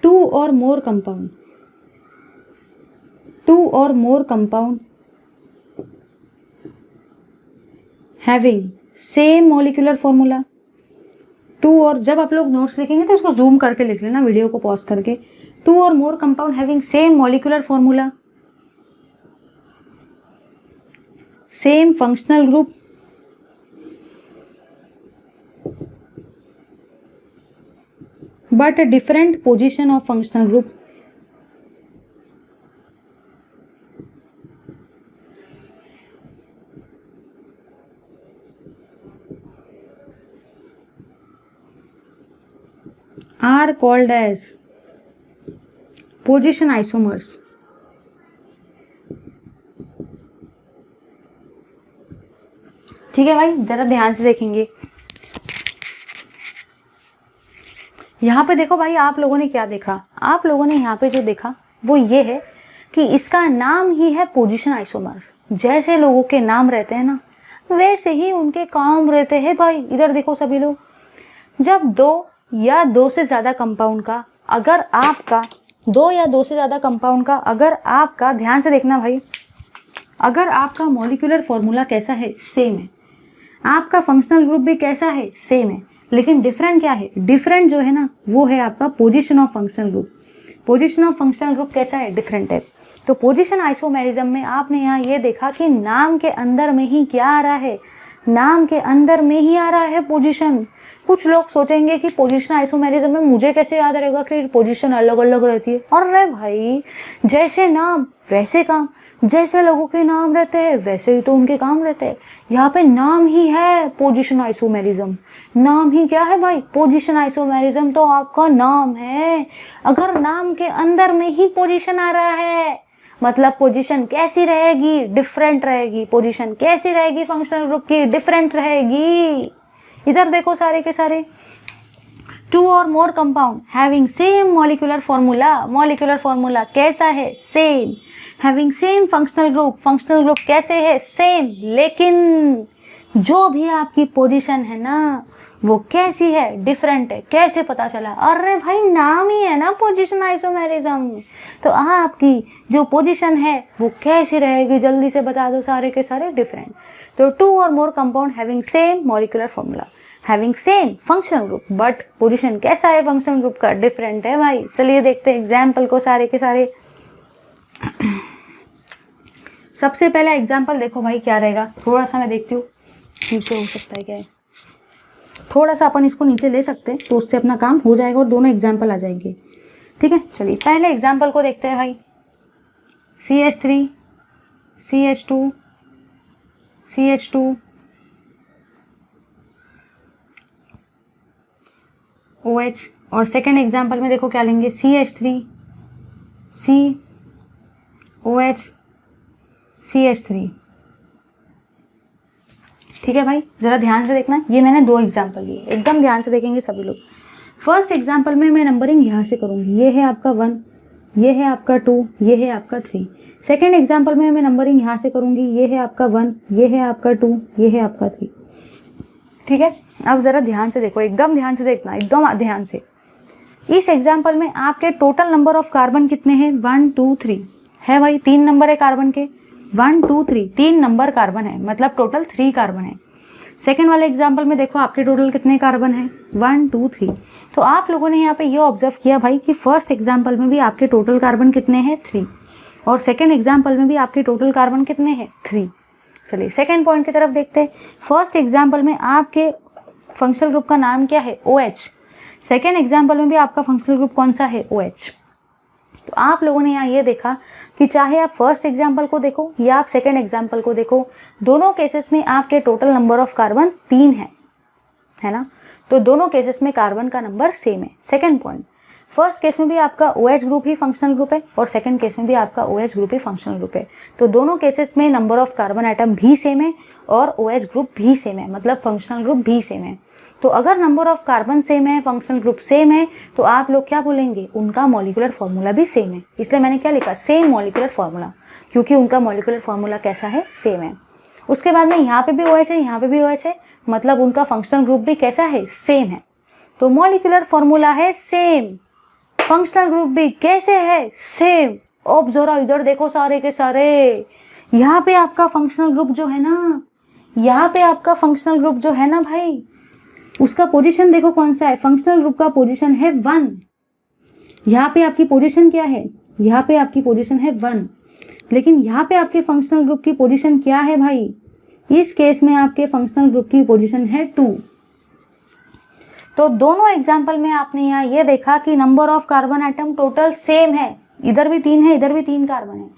Two or more compound having same molecular formula. 2 और, जब आप लोग नोट्स लिखेंगे तो इसको जूम करके लिख लेना, वीडियो को पॉज करके। 2 or more compound having same molecular formula, same functional group, but a different position of functional group. Are called as position isomers. ठीक है भाई, जरा ध्यान से देखेंगे। यहाँ पे देखो भाई, आप लोगों ने क्या देखा, आप लोगों ने यहाँ पे जो देखा वो ये है कि इसका नाम ही है पोजीशन आइसोमर्स। जैसे लोगों के नाम रहते हैं ना, वैसे ही उनके काम रहते हैं भाई। इधर देखो सभी लोग, जब 2 या 2 से ज़्यादा कंपाउंड का, अगर आपका 2 या 2 से ज़्यादा कंपाउंड का, अगर आपका, ध्यान से देखना भाई, अगर आपका मॉलिक्यूलर फॉर्मूला कैसा है, सेम है, आपका फंक्शनल ग्रुप भी कैसा है, सेम है, लेकिन डिफरेंट क्या है, डिफरेंट जो है ना वो है आपका position of functional group. Position of functional group कैसा है, डिफरेंट है। तो पोजीशन आइसोमेरिज्म में आपने यहाँ ये देखा कि नाम के अंदर में ही क्या आ रहा है, नाम के अंदर में ही आ रहा है पोजीशन। कुछ लोग सोचेंगे कि पोजीशन आइसोमेरिज्म में मुझे कैसे याद रहेगा कि पोजीशन अलग अलग रहती है। अरे भाई, जैसे नाम वैसे काम, जैसे लोगों के नाम रहते हैं वैसे ही तो उनके काम रहते हैं। यहाँ पे नाम ही है पोजीशन आइसोमेरिज्म। नाम ही क्या है भाई? पोजीशन आइसोमेरिज्म तो आपका नाम है। अगर नाम के अंदर में ही पोजीशन आ रहा है मतलब पोजीशन कैसी रहेगी? डिफरेंट रहेगी। पोजीशन कैसी रहेगी? फंक्शनल ग्रुप की डिफरेंट रहेगी। इधर देखो सारे के सारे, two or more compound having same molecular formula. Molecular formula कैसा है? Same. Having same functional group, functional group कैसे है? सेम। लेकिन जो भी आपकी पोजीशन है ना वो कैसी है? डिफरेंट है। कैसे पता चला? अरे भाई, नाम ही है ना पोजीशन आइसोमेरिज्म। तो आपकी जो पोजीशन है वो कैसी रहेगी? जल्दी से बता दो सारे के सारे। डिफरेंट। तो two or more compound having same molecular formula, having same functional group, but position कैसा है फंक्शनल ग्रुप का? डिफरेंट है भाई। चलिए देखते हैं एग्जाम्पल को सारे के सारे। सबसे पहला एग्जाम्पल देखो भाई क्या रहेगा। थोड़ा सा मैं देखती हूँ नीचे हो सकता है क्या है, थोड़ा सा अपन इसको नीचे ले सकते हैं तो उससे अपना काम हो जाएगा और दोनों एग्जाम्पल आ जाएंगे। ठीक है, चलिए पहले एग्जाम्पल को देखते हैं भाई। CH3 CH2 CH2 OH, और सेकेंड एग्जाम्पल में देखो क्या लेंगे? CH3 COH CH3। ठीक है भाई, जरा ध्यान से देखना। ये मैंने दो एग्जाम्पल लिए, एकदम ध्यान से देखेंगे सभी लोग। फर्स्ट एग्जाम्पल में मैं नंबरिंग यहाँ से करूँगी। ये है आपका 1, ये है आपका 2, ये है आपका 3। सेकेंड एग्जाम्पल में मैं नंबरिंग यहाँ से करूँगी। ये है आपका 1, ये है आपका 2, ये है आपका 3। ठीक है, अब ज़रा ध्यान से देखो, एकदम ध्यान से देखना, एकदम ध्यान से। इस एग्जाम्पल में आपके टोटल नंबर ऑफ कार्बन कितने हैं? 1 2 3 है भाई। 3 नंबर है कार्बन के, 1 2 3, 3 नंबर कार्बन है, मतलब टोटल 3 कार्बन है। सेकेंड वाले एग्जाम्पल में देखो आपके टोटल कितने कार्बन है? 1 2 3। तो आप लोगों ने यहाँ पे ये ऑब्जर्व किया भाई कि फर्स्ट एग्जाम्पल में भी आपके टोटल कार्बन कितने हैं? 3, और सेकेंड एग्जाम्पल में भी आपके टोटल कार्बन कितने हैं? 3। चलिए सेकेंड पॉइंट की तरफ देखते हैं। फर्स्ट एग्जाम्पल में आपके फंक्शनल ग्रुप का नाम क्या है? OH। सेकेंड एग्जाम्पल में भी आपका फंक्शनल ग्रुप कौन सा है? OH। तो आप लोगों ने यहाँ ये देखा कि चाहे आप फर्स्ट एग्जाम्पल को देखो या आप सेकेंड एग्जाम्पल को देखो, दोनों केसेस में आपके टोटल नंबर ऑफ कार्बन 3 है ना। तो दोनों केसेस में कार्बन का नंबर सेम है। सेकेंड पॉइंट, फर्स्ट केस में भी आपका OH ग्रुप ही फंक्शनल ग्रुप है और सेकेंड केस में भी आपका OH ग्रुप ही फंक्शनल ग्रुप है। तो दोनों केसेस में नंबर ऑफ कार्बन आइटम भी सेम है और OH ग्रुप भी सेम है, मतलब फंक्शनल ग्रुप भी सेम है। तो अगर नंबर ऑफ कार्बन सेम है, फंक्शनल ग्रुप सेम है, तो आप लोग क्या बोलेंगे? उनका मॉलिक्यूलर फॉर्मूला भी सेम है। इसलिए मैंने क्या लिखा? सेम मॉलिक्यूलर फॉर्मूला, क्योंकि उनका मॉलिक्यूलर फॉर्मूला कैसा है? सेम है। उसके बाद में यहाँ पे भी OH है, यहाँ पे भी OH है, मतलब उनका फंक्शनल ग्रुप भी कैसा है? सेम है। तो मॉलिक्यूलर फॉर्मूला है सेम, फंक्शनल ग्रुप भी कैसे है? सेम। अब जरा इधर देखो सारे के सारे, यहाँ पे आपका फंक्शनल ग्रुप जो है ना, यहाँ पे आपका फंक्शनल ग्रुप जो है ना भाई, उसका पोजीशन देखो कौन सा है? फंक्शनल ग्रुप का पोजीशन है 1। यहाँ पे आपकी पोजीशन क्या है? यहाँ पे आपकी पोजीशन है 1, लेकिन यहाँ पे आपके फंक्शनल ग्रुप की पोजीशन क्या है भाई? इस केस में आपके फंक्शनल ग्रुप की पोजीशन है 2। तो दोनों एग्जाम्पल में आपने यहाँ ये देखा कि number of carbon atom total same है। इधर भी 3 है, इधर भी 3 कार्बन है,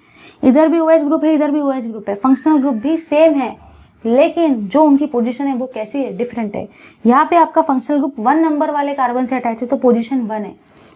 इधर भी OH ग्रुप है, इधर भी OH ग्रुप है, फंक्शनल ग्रुप भी सेम है, लेकिन जो उनकी पोजीशन है वो कैसी है? डिफरेंट है। यहाँ पे आपका फंक्शनल ग्रुप 1 नंबर वाले कार्बन से अटैच है तो पोजीशन 1 है।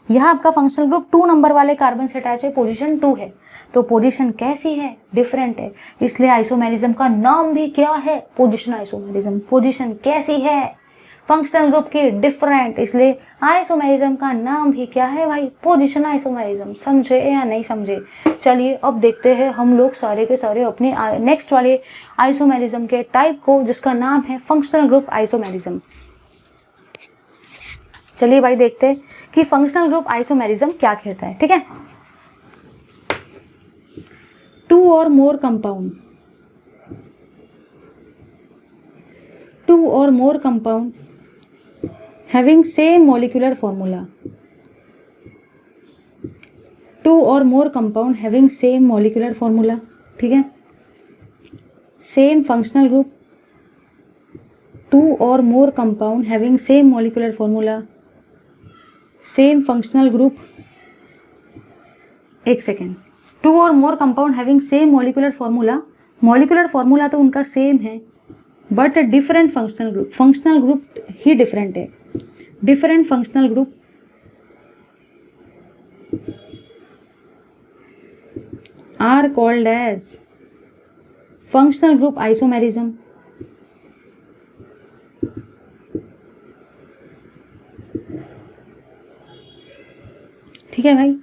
यहाँ आपका फंक्शनल ग्रुप 2 नंबर वाले कार्बन से अटैच है, पोजीशन 2 है। तो पोजीशन कैसी है? डिफरेंट है। इसलिए आइसोमेरिज्म का नाम भी क्या है? Position isomerism. पोजीशन कैसी है? फंक्शनल ग्रुप की डिफरेंट, इसलिए आइसोमेरिज्म का नाम भी क्या है भाई? Position isomerism. समझे या नहीं समझे? चलिए अब देखते हैं हम लोग सारे के सारे अपने नेक्स्ट वाले आइसोमेरिज्म के टाइप को, जिसका नाम है फंक्शनल ग्रुप आइसोमेरिज्म। चलिए भाई देखते हैं कि फंक्शनल ग्रुप आइसोमेरिज्म क्या कहता है। ठीक है, 2 or more compound, 2 or more compound having same molecular formula, 2 or more compound having same molecular formula। ठीक है, same functional group, 2 or more compound having same molecular formula, same functional group, एक second, 2 or more compound having same molecular formula तो उनका same है but different functional group ही different है. Different functional group are called as functional group isomerism. ठीक है भाई.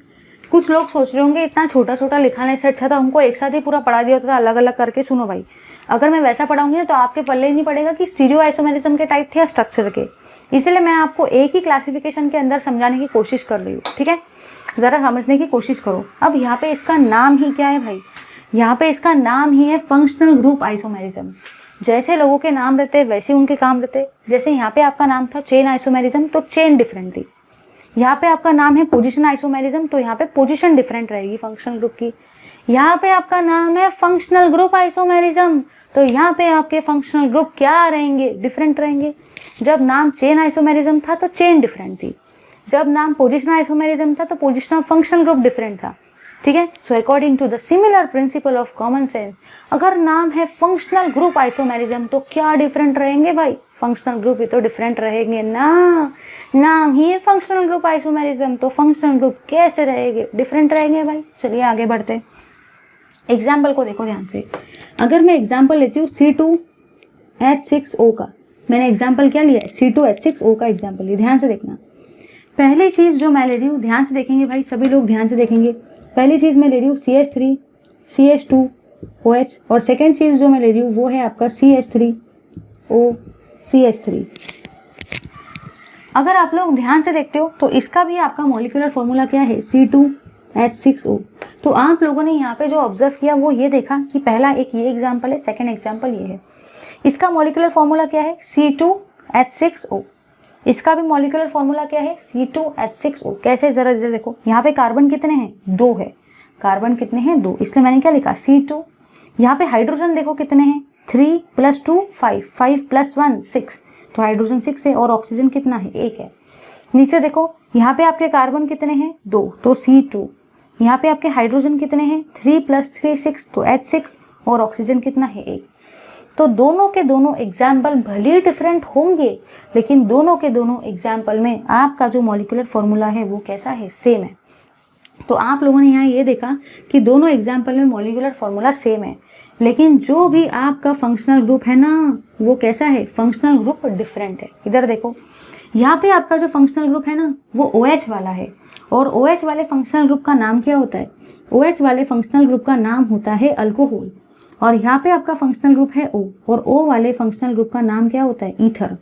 कुछ लोग सोच रहे होंगे इतना छोटा छोटा लिखाने से अच्छा था हमको एक साथ ही पूरा पढ़ा दिया होता था अलग अलग करके. सुनो भाई, अगर मैं वैसा पढ़ाऊंगी ना तो आपके पल्ले ही नहीं पड़ेगा कि स्टीरियो आइसोमेरिज्म के टाइप थे या स्ट्रक्चर के. इसलिए मैं आपको एक ही क्लासिफिकेशन के अंदर समझाने की कोशिश कर रही हूँ. ठीक है, ज़रा समझने की कोशिश करो. अब यहाँ पे इसका नाम ही क्या है भाई? यहाँ पे इसका नाम ही है फंक्शनल ग्रुप आइसोमेरिज्म. जैसे लोगों के नाम रहते वैसे उनके काम रहते. जैसे यहाँ पे आपका नाम था चेन आइसोमेरिज्म तो चेन डिफरेंट थी. यहाँ पे आपका नाम है पोजीशन आइसोमेरिज्म तो यहाँ पे पोजीशन डिफरेंट रहेगी फंक्शनल ग्रुप की. यहाँ पे आपका नाम है फंक्शनल ग्रुप आइसोमेरिज्म तो यहाँ पे आपके फंक्शनल ग्रुप क्या रहेंगे? डिफरेंट रहेंगे. जब नाम चेन आइसोमेरिज्म था तो चेन डिफरेंट थी. जब नाम पोजीशन आइसोमेरिज्म था तो पोजीशनल फंक्शनल ग्रुप डिफरेंट था. ठीक है. So according to the similar principle of common sense, अगर नाम है फंक्शनल ग्रुप आइसोमेरिज्म तो क्या डिफरेंट रहेंगे भाई? फंक्शनल ग्रुप ही तो डिफरेंट रहेंगे ना. नाम ही है फंक्शनल ग्रुप आइसोमेरिज्म तो फंक्शनल ग्रुप कैसे रहेंगे? डिफरेंट रहेंगे भाई. चलिए आगे बढ़ते. एग्जाम्पल को देखो ध्यान से. अगर मैं एग्जाम्पल लेती हूँ C2H6O का, मैंने एग्जाम्पल क्या लिया है? C2H6O का एग्जाम्पल लिया. ध्यान से देखना. पहली चीज़ जो मैं ले रही हूँ, ध्यान से देखेंगे भाई, सभी लोग ध्यान से देखेंगे. पहली चीज़ मैं ले रही हूँ CH3CH2OH और सेकेंड चीज़ जो मैं ले रही हूँ वो है आपका CH3OCH3. अगर आप लोग ध्यान से देखते हो तो इसका भी आपका मॉलिक्यूलर फॉर्मूला क्या है? C2H6O. तो आप लोगों ने यहाँ पे जो ऑब्जर्व किया वो ये देखा कि पहला एक ये एग्जाम्पल है, सेकेंड एग्जाम्पल ये है. इसका मॉलिक्यूलर फॉर्मूला क्या है? C2H6O. इसका भी मॉलिक्यूलर फॉर्मूला क्या है? C2H6O. कैसे? जरा इधर देखो. यहाँ पे कार्बन कितने हैं? 2 है. कार्बन कितने हैं? 2. इसलिए मैंने क्या लिखा? C2. यहाँ पे हाइड्रोजन देखो कितने हैं? 3 + 2 5, 5 + 1 6. तो हाइड्रोजन 6 है और ऑक्सीजन कितना है? 1 है. नीचे देखो, यहाँ पे आपके कार्बन कितने हैं? 2 तो C2. यहाँ पे आपके हाइड्रोजन कितने हैं? 3 + 3 6 तो H6 और ऑक्सीजन कितना है? 1. तो दोनों के दोनों एग्जाम्पल भले डिफरेंट होंगे लेकिन दोनों के दोनों एग्जाम्पल में आपका जो मॉलिक्यूलर फॉर्मूला है वो कैसा है? सेम है. तो आप लोगों ने यहाँ ये देखा कि दोनों एग्जाम्पल में मॉलिक्यूलर फॉर्मूला सेम है लेकिन जो भी आपका फंक्शनल ग्रुप है ना वो कैसा है? फंक्शनल ग्रुप डिफरेंट है. इधर देखो, यहाँ पे आपका जो फंक्शनल ग्रुप है ना वो OH वाला है और OH वाले फंक्शनल ग्रुप का नाम क्या होता है? OH वाले फंक्शनल ग्रुप का नाम होता है अल्कोहल. और यहाँ पे आपका फंक्शनल ग्रुप है O और O वाले फंक्शनल ग्रुप का नाम क्या होता है? ईथर.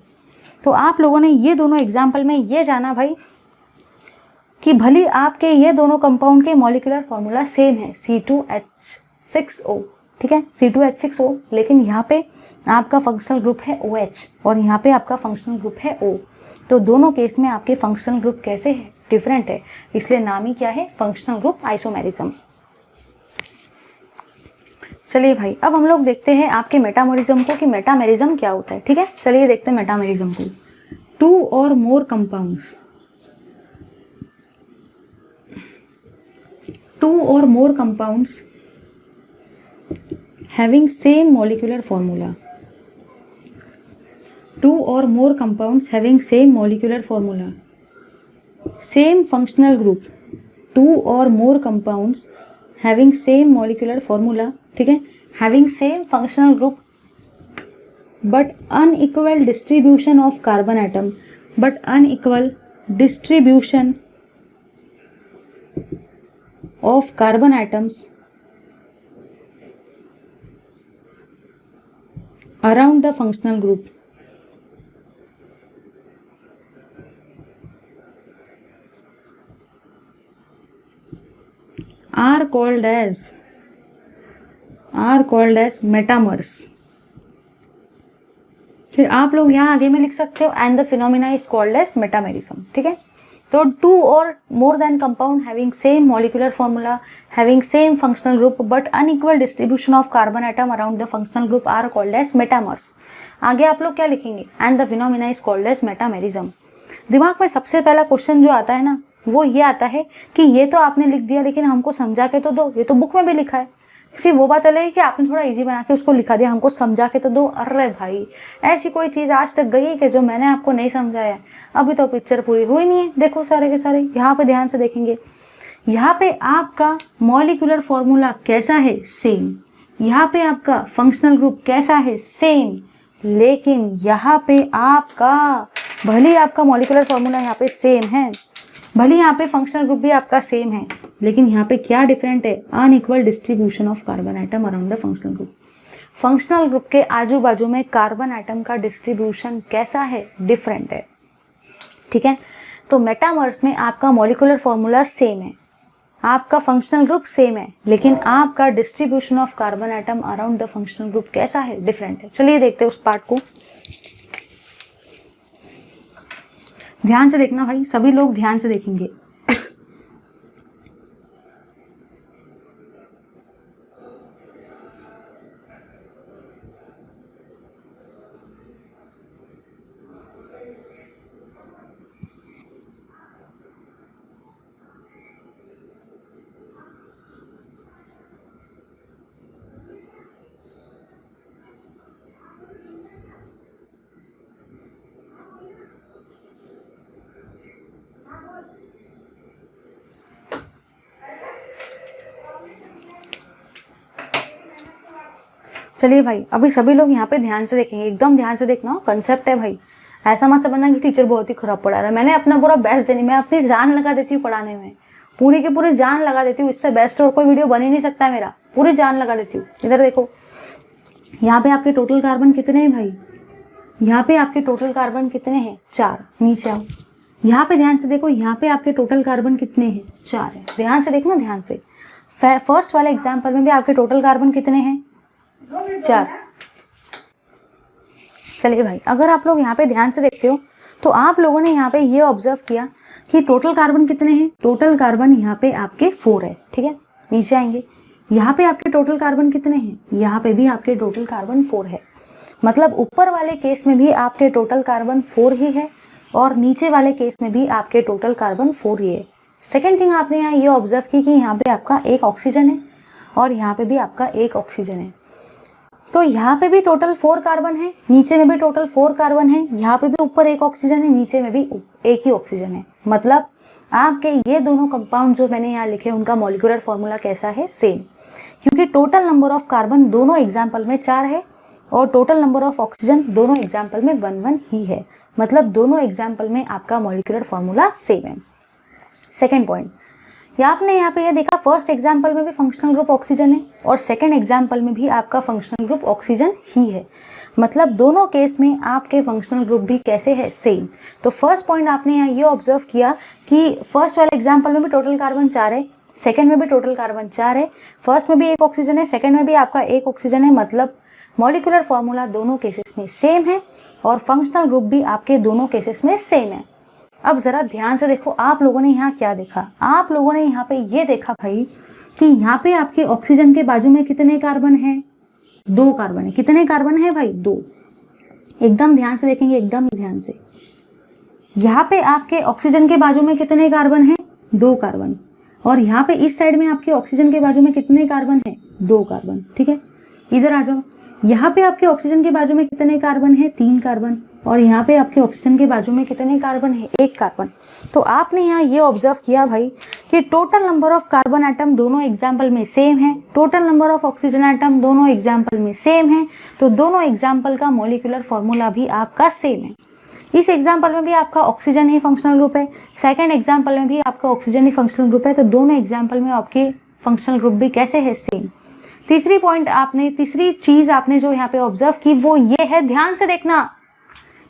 तो आप लोगों ने ये दोनों एग्जाम्पल में ये जाना भाई कि भले आपके ये दोनों कंपाउंड के मॉलिक्यूलर फॉर्मूला सेम है C2H6O. ठीक है, C2H6O, लेकिन यहाँ पे आपका फंक्शनल ग्रुप है OH और यहाँ पे आपका फंक्शनल ग्रुप है O. तो दोनों केस में आपके फंक्शनल ग्रुप कैसे है? डिफरेंट है. इसलिए नाम ही क्या है? Functional group isomerism. चलिए भाई, अब हम लोग देखते हैं आपके मेटामेरिज्म को कि मेटामेरिज्म क्या होता है. ठीक है, चलिए देखते हैं मेटामेरिज्म को. 2 or more compounds, 2 or more compounds having same molecular formula, 2 or more compounds having same molecular formula, same functional group, 2 or more compounds having same molecular formula. ठीक है, having same functional group but unequal distribution of carbon atom, but unequal distribution of carbon atoms around the functional group. Are called as metamers. फिर आप लोग यहाँ आगे में लिख सकते हो and the phenomena is called as metamerism. ठीक है, तो two or more than compound having same molecular formula, having same functional group but unequal distribution of carbon atom around the functional group are called as metamers. आगे आप लोग क्या लिखेंगे, and the phenomena is called as metamerism. दिमाग में सबसे पहला question जो आता है ना वो ये आता है कि ये तो आपने लिख दिया लेकिन हमको समझा के तो दो, ये तो बुक में भी लिखा है। सिर्फ वो बात अलग है कि आपने थोड़ा इजी बना के उसको लिखा दिया, हमको समझा के तो दो। अरे भाई ऐसी कोई चीज़ आज तक गई है कि जो मैंने आपको नहीं समझाया? अभी तो पिक्चर पूरी हुई नहीं है। देखो सारे के सारे यहाँ पे ध्यान से देखेंगे, यहाँ पे आपका मॉलिक्यूलर फॉर्मूला कैसा है, सेम। यहाँ पे आपका फंक्शनल ग्रुप कैसा है, सेम। लेकिन यहाँ पे आपका भले ही आपका मॉलिक्यूलर फॉर्मूला यहाँ पे सेम है, भले यहाँ पे फंक्शनल ग्रुप भी आपका सेम है, लेकिन यहाँ पे क्या डिफरेंट है, unequal distribution of carbon atom around the functional group. Functional group के आजू बाजू में कार्बन एटम का डिस्ट्रीब्यूशन कैसा है, डिफरेंट है। ठीक है, तो मेटामर्स में आपका मॉलिक्यूलर फॉर्मूला सेम है, आपका फंक्शनल ग्रुप सेम है, लेकिन आपका distribution of carbon atom around the functional group कैसा है, डिफरेंट है। चलिए देखते हैं उस पार्ट को। ध्यान से देखना भाई, सभी लोग ध्यान से देखेंगे। चलिए भाई, अभी सभी लोग यहाँ पे ध्यान से देखेंगे, एकदम ध्यान से देखना, कंसेप्ट है भाई। ऐसा मत समझना कि टीचर बहुत ही खराब पढ़ा रहा है। मैंने अपना पूरा बेस्ट देनी, मैं अपनी जान लगा देती हूँ पढ़ाने में, पूरी की पूरी जान लगा देती हूँ। इससे बेस्ट और कोई वीडियो बन ही नहीं सकता है मेरा, पूरी जान लगा देती हूँ। इधर देखो, यहाँ पे आपके टोटल कार्बन कितने हैं भाई, यहाँ पे आपके टोटल कार्बन कितने हैं, 4। नीचे आओ, यहाँ पे ध्यान से देखो, यहाँ पे आपके टोटल कार्बन कितने हैं, 4 है। ध्यान से देखना, ध्यान से। फर्स्ट वाले एग्जाम्पल में भी आपके टोटल कार्बन कितने हैं, 4। चलिए भाई, अगर आप लोग यहाँ पे ध्यान से देखते हो तो आप लोगों ने यहाँ पे ये ऑब्जर्व किया कि टोटल कार्बन कितने हैं, टोटल कार्बन यहाँ पे आपके 4 है। ठीक है, नीचे आएंगे, यहाँ पे आपके टोटल कार्बन कितने हैं, यहाँ पे भी आपके टोटल कार्बन 4 है। मतलब ऊपर वाले केस में भी आपके टोटल कार्बन 4 ही है और नीचे वाले केस में भी आपके टोटल कार्बन 4 ही है। सेकेंड थिंग आपने यहाँ ये ऑब्जर्व की कि यहाँ पे आपका एक ऑक्सीजन है और यहाँ पे भी आपका एक ऑक्सीजन है। तो यहाँ पे भी टोटल 4 कार्बन है, नीचे में भी टोटल 4 कार्बन है, यहाँ पे भी ऊपर एक ऑक्सीजन है, नीचे में भी एक ही ऑक्सीजन है। मतलब आपके ये दोनों कंपाउंड जो मैंने यहाँ लिखे उनका मॉलिक्यूलर फॉर्मूला कैसा है, सेम। क्योंकि टोटल नंबर ऑफ कार्बन दोनों एग्जाम्पल में 4 है और टोटल नंबर ऑफ ऑक्सीजन दोनों एग्जाम्पल में 1 ही है। मतलब दोनों एग्जाम्पल में आपका मॉलिक्यूलर फॉर्मूला सेम है। सेकेंड पॉइंट, आपने यहाँ पे ये देखा, फर्स्ट एग्जाम्पल में भी फंक्शनल ग्रुप ऑक्सीजन है और सेकंड एग्जाम्पल में भी आपका फंक्शनल ग्रुप ऑक्सीजन ही है। मतलब दोनों केस में आपके फंक्शनल ग्रुप भी कैसे है, सेम। तो फर्स्ट पॉइंट आपने यहाँ ये ऑब्जर्व किया कि फर्स्ट वाले एग्जाम्पल में भी टोटल कार्बन 4 है, सेकंड में भी टोटल कार्बन 4 है, फर्स्ट में भी एक ऑक्सीजन है, सेकंड में भी आपका एक ऑक्सीजन है। मतलब मॉलिक्यूलर फॉर्मूला दोनों केसेस में सेम है और फंक्शनल ग्रुप भी आपके दोनों केसेस में सेम है। अब जरा ध्यान से देखो, आप लोगों ने यहाँ क्या देखा, आप लोगों ने यहाँ पे ये देखा भाई कि यहाँ पे आपके ऑक्सीजन के बाजू में कितने कार्बन है, 2 कार्बन है। कितने कार्बन है भाई, 2। एकदम ध्यान से देखेंगे, एकदम ध्यान से। यहाँ पे आपके ऑक्सीजन के बाजू में कितने कार्बन है, 2 कार्बन। और यहाँ पे इस साइड में आपके ऑक्सीजन के बाजू में कितने कार्बन है, 2 कार्बन। ठीक है, इधर आ जाओ, यहाँ पे आपके ऑक्सीजन के बाजू में कितने कार्बन है, 3 कार्बन। और यहाँ पे आपके ऑक्सीजन के बाजू में कितने कार्बन है, 1 कार्बन। तो आपने यहाँ ये ऑब्जर्व किया भाई कि total number of carbon atom दोनों एग्जाम्पल में सेम है, total number of oxygen atom दोनों एग्जाम्पल में सेम है। तो दोनों एग्जाम्पल का मॉलिक्यूलर फॉर्मूला भी आपका सेम है। इस एग्जाम्पल में भी आपका ऑक्सीजन ही फंक्शनल ग्रुप है, सेकेंड एग्जाम्पल में भी आपका ऑक्सीजन ही फंक्शनल ग्रुप है। तो दोनों एग्जाम्पल में आपके फंक्शनल ग्रुप भी कैसे है, सेम। तीसरी चीज आपने जो यहाँ पे ऑब्जर्व की वो ये है, ध्यान से देखना,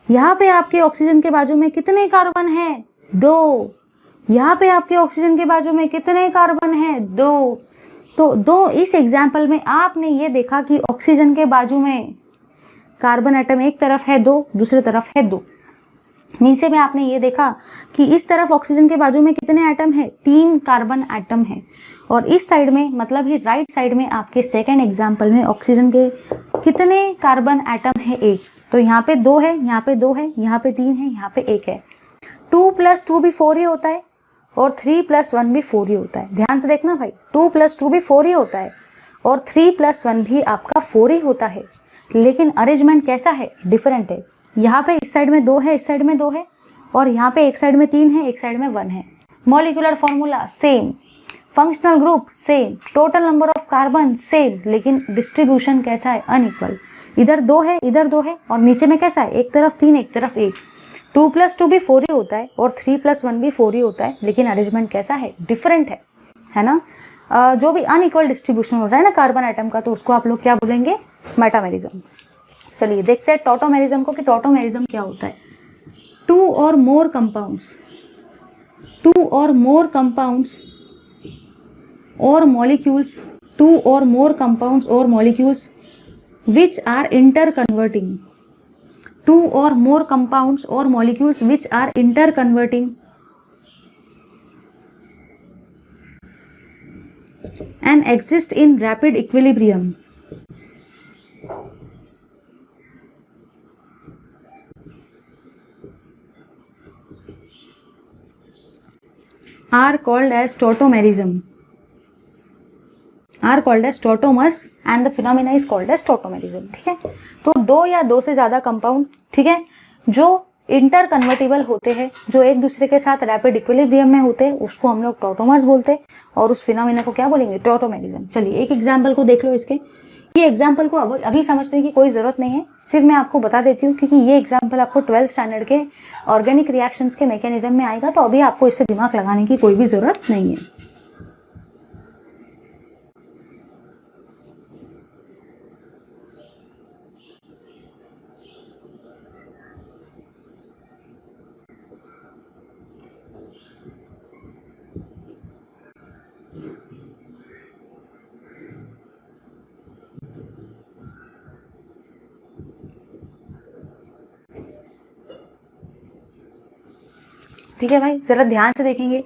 यहाँ पे आपके ऑक्सीजन के बाजू में कितने कार्बन है, 2। यहाँ पे आपके ऑक्सीजन के बाजू में कितने कार्बन है, 2। तो 2 इस एग्जाम्पल में आपने ये देखा कि ऑक्सीजन के बाजू में कार्बन एटम एक तरफ है 2, दूसरी तरफ है 2। नीचे में आपने ये देखा कि इस तरफ ऑक्सीजन के बाजू में कितने एटम है, 3 कार्बन एटम है, और इस साइड में मतलब ही राइट साइड में आपके सेकेंड एग्जाम्पल में ऑक्सीजन के कितने कार्बन एटम है, 1। तो यहाँ पे 2 है, यहाँ पे 2 है, यहाँ पे 3 है, यहाँ पे 1 है। 2 + 2 भी 4 ही होता है और 3 + 1 भी 4 ही होता है। ध्यान से देखना भाई, 2 + 2 भी 4 ही होता है और 3 + 1 भी आपका 4 ही होता है, लेकिन अरेंजमेंट कैसा है, डिफरेंट है। यहाँ पे इस साइड में 2 है, इस साइड में 2 है, और यहाँ पे एक साइड में 3 है, एक साइड में 1 है। Molecular formula same, functional group same, total number of carbon same, लेकिन डिस्ट्रीब्यूशन कैसा है, अनइक्वल। इधर 2 है, इधर 2 है, और नीचे में कैसा है, एक तरफ 3, एक तरफ 1। 2 + 2 भी 4 ही होता है और 3 + 1 भी 4 ही होता है, लेकिन अरेंजमेंट कैसा है, डिफरेंट है ना। जो भी अनइक्वल डिस्ट्रीब्यूशन हो रहा है ना कार्बन आइटम का, तो उसको आप लोग क्या बोलेंगे, मेटामेरिज्म। चलिए देखते हैं टॉटोमेरिज्म को कि टॉटोमेरिज्म क्या होता है। 2 or more compounds or molecules, 2 or more compounds or molecules which are interconverting, 2 or more compounds or molecules which are interconverting and exist in rapid equilibrium are called as tautomerism, are called as tautomers and the phenomena is called as tautomerism। ठीक है, तो 2 या 2 से ज़्यादा compound, ठीक है, जो inter convertible होते हैं, जो एक दूसरे के साथ रैपिड इक्विलिब्रियम में होते हैं, उसको हम लोग टॉटोमर्स बोलते हैं, और उस फिनोमिना को क्या बोलेंगे, टॉटोमेरिज्म। चलिए एक एग्जाम्पल को देख लो इसके। ये एग्जाम्पल को अभी समझने की कोई ज़रूरत नहीं है, सिर्फ मैं आपको बता देती हूँ, क्योंकि ये एग्जाम्पल आपको 12th स्टैंडर्ड के ऑर्गेनिक रिएक्शंस के मैकेनिज्म में आएगा, तो अभी आपको इससे दिमाग लगाने की कोई भी ज़रूरत नहीं है। ठीक है भाई, जरा ध्यान से देखेंगे,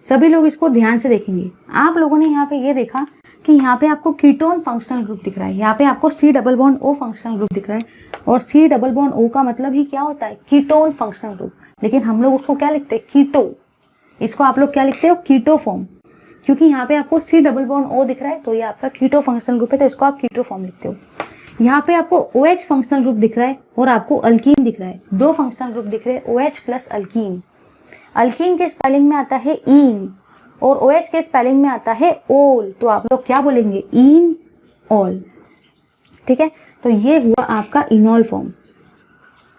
सभी लोग इसको ध्यान से देखेंगे। आप लोगों ने यहाँ पे ये देखा कि यहाँ पे आपको कीटोन फंक्शनल ग्रुप दिख रहा है, यहाँ पे आपको C double bond O functional group दिख रहा है, और C डबल बॉन्ड O का मतलब ही क्या होता है, कीटोन फंक्शनल ग्रुप। लेकिन हम लोग उसको क्या लिखते हैं, कीटो। इसको आप लोग क्या लिखते हो, कीटो फॉर्म, क्योंकि यहाँ पे आपको C डबल बॉन्ड O दिख रहा है, तो ये आपका कीटो फंक्शनल ग्रुप है, तो इसको आप कीटो फॉर्म लिखते हो। यहाँ पे आपको OH फंक्शनल ग्रुप दिख रहा है और आपको अल्कीन दिख रहा है, 2 फंक्शनल ग्रुप दिख रहे हैं, OH प्लस अल्कीन। अल्कीन के स्पेलिंग में आता है ईन और OH के स्पेलिंग में आता है ओल, तो आप लोग क्या बोलेंगे, ईन ऑल। ठीक है, तो ये हुआ आपका इनॉल फॉर्म।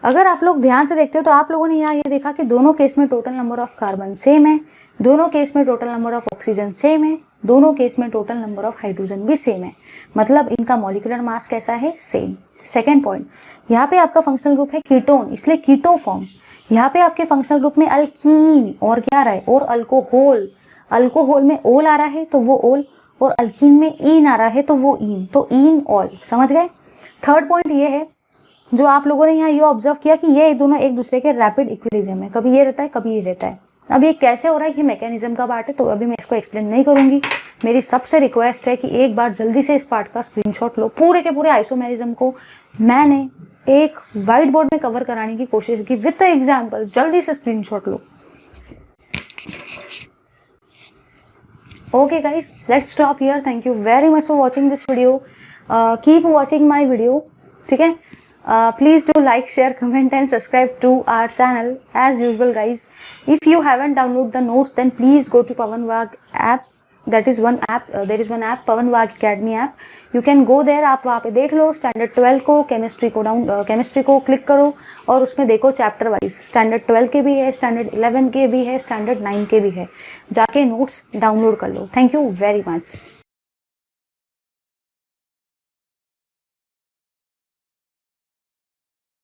अगर आप लोग ध्यान से देखते हो तो आप लोगों ने यहाँ ये देखा कि दोनों केस में total number of carbon same है, दोनों केस में total number of oxygen same है, दोनों केस में टोटल नंबर ऑफ हाइड्रोजन भी सेम है, मतलब इनका मॉलिक्यूलर मास कैसा है, सेम। सेकेंड पॉइंट, यहाँ पे आपका फंक्शनल ग्रुप है कीटोन, इसलिए कीटो फॉर्म। यहाँ पे आपके फंक्शनल ग्रुप में अल्कीन और क्या आ रहा है, और अल्कोहल। अल्कोहल में ओल आ रहा है तो वो ओल, और अल्कीन में ईन आ रहा है तो वो ईन, तो ईन ऑल। समझ गए। थर्ड पॉइंट ये है जो आप लोगों ने यहाँ ये ऑब्जर्व किया कि ये दोनों एक दूसरे के रैपिड इक्विलिब्रियम है, कभी ये रहता है कभी ये रहता है। अब ये कैसे हो रहा है, ये मैकेनिज्म का पार्ट है, तो अभी मैं इसको एक्सप्लेन नहीं करूंगी। मेरी सबसे रिक्वेस्ट है कि एक बार जल्दी से इस पार्ट का स्क्रीनशॉट लो। पूरे के पूरे आइसोमेरिज्म को मैंने एक व्हाइट बोर्ड में कवर कराने की कोशिश की विद एग्जाम्पल्स, जल्दी से screenshot low. Okay guys, let's stop here. Thank you very much for watching this video. Keep watching my video. ठीक है, please do like, share, comment and subscribe to our channel as usual guys. If you haven't downloaded the notes, then please go to Pawan Wag app. That is one app. There is one app, Pawan Wag Academy app. You can go there. आप वहाँ पे देख लो standard 12 को, chemistry को click करो और उसमें देखो चैप्टर वाइज। स्टैंडर्ड 12 के भी है, स्टैंडर्ड 11 के भी है, स्टैंडर्ड 9 के भी है। जाके नोट्स डाउनलोड कर लो। Thank you very much.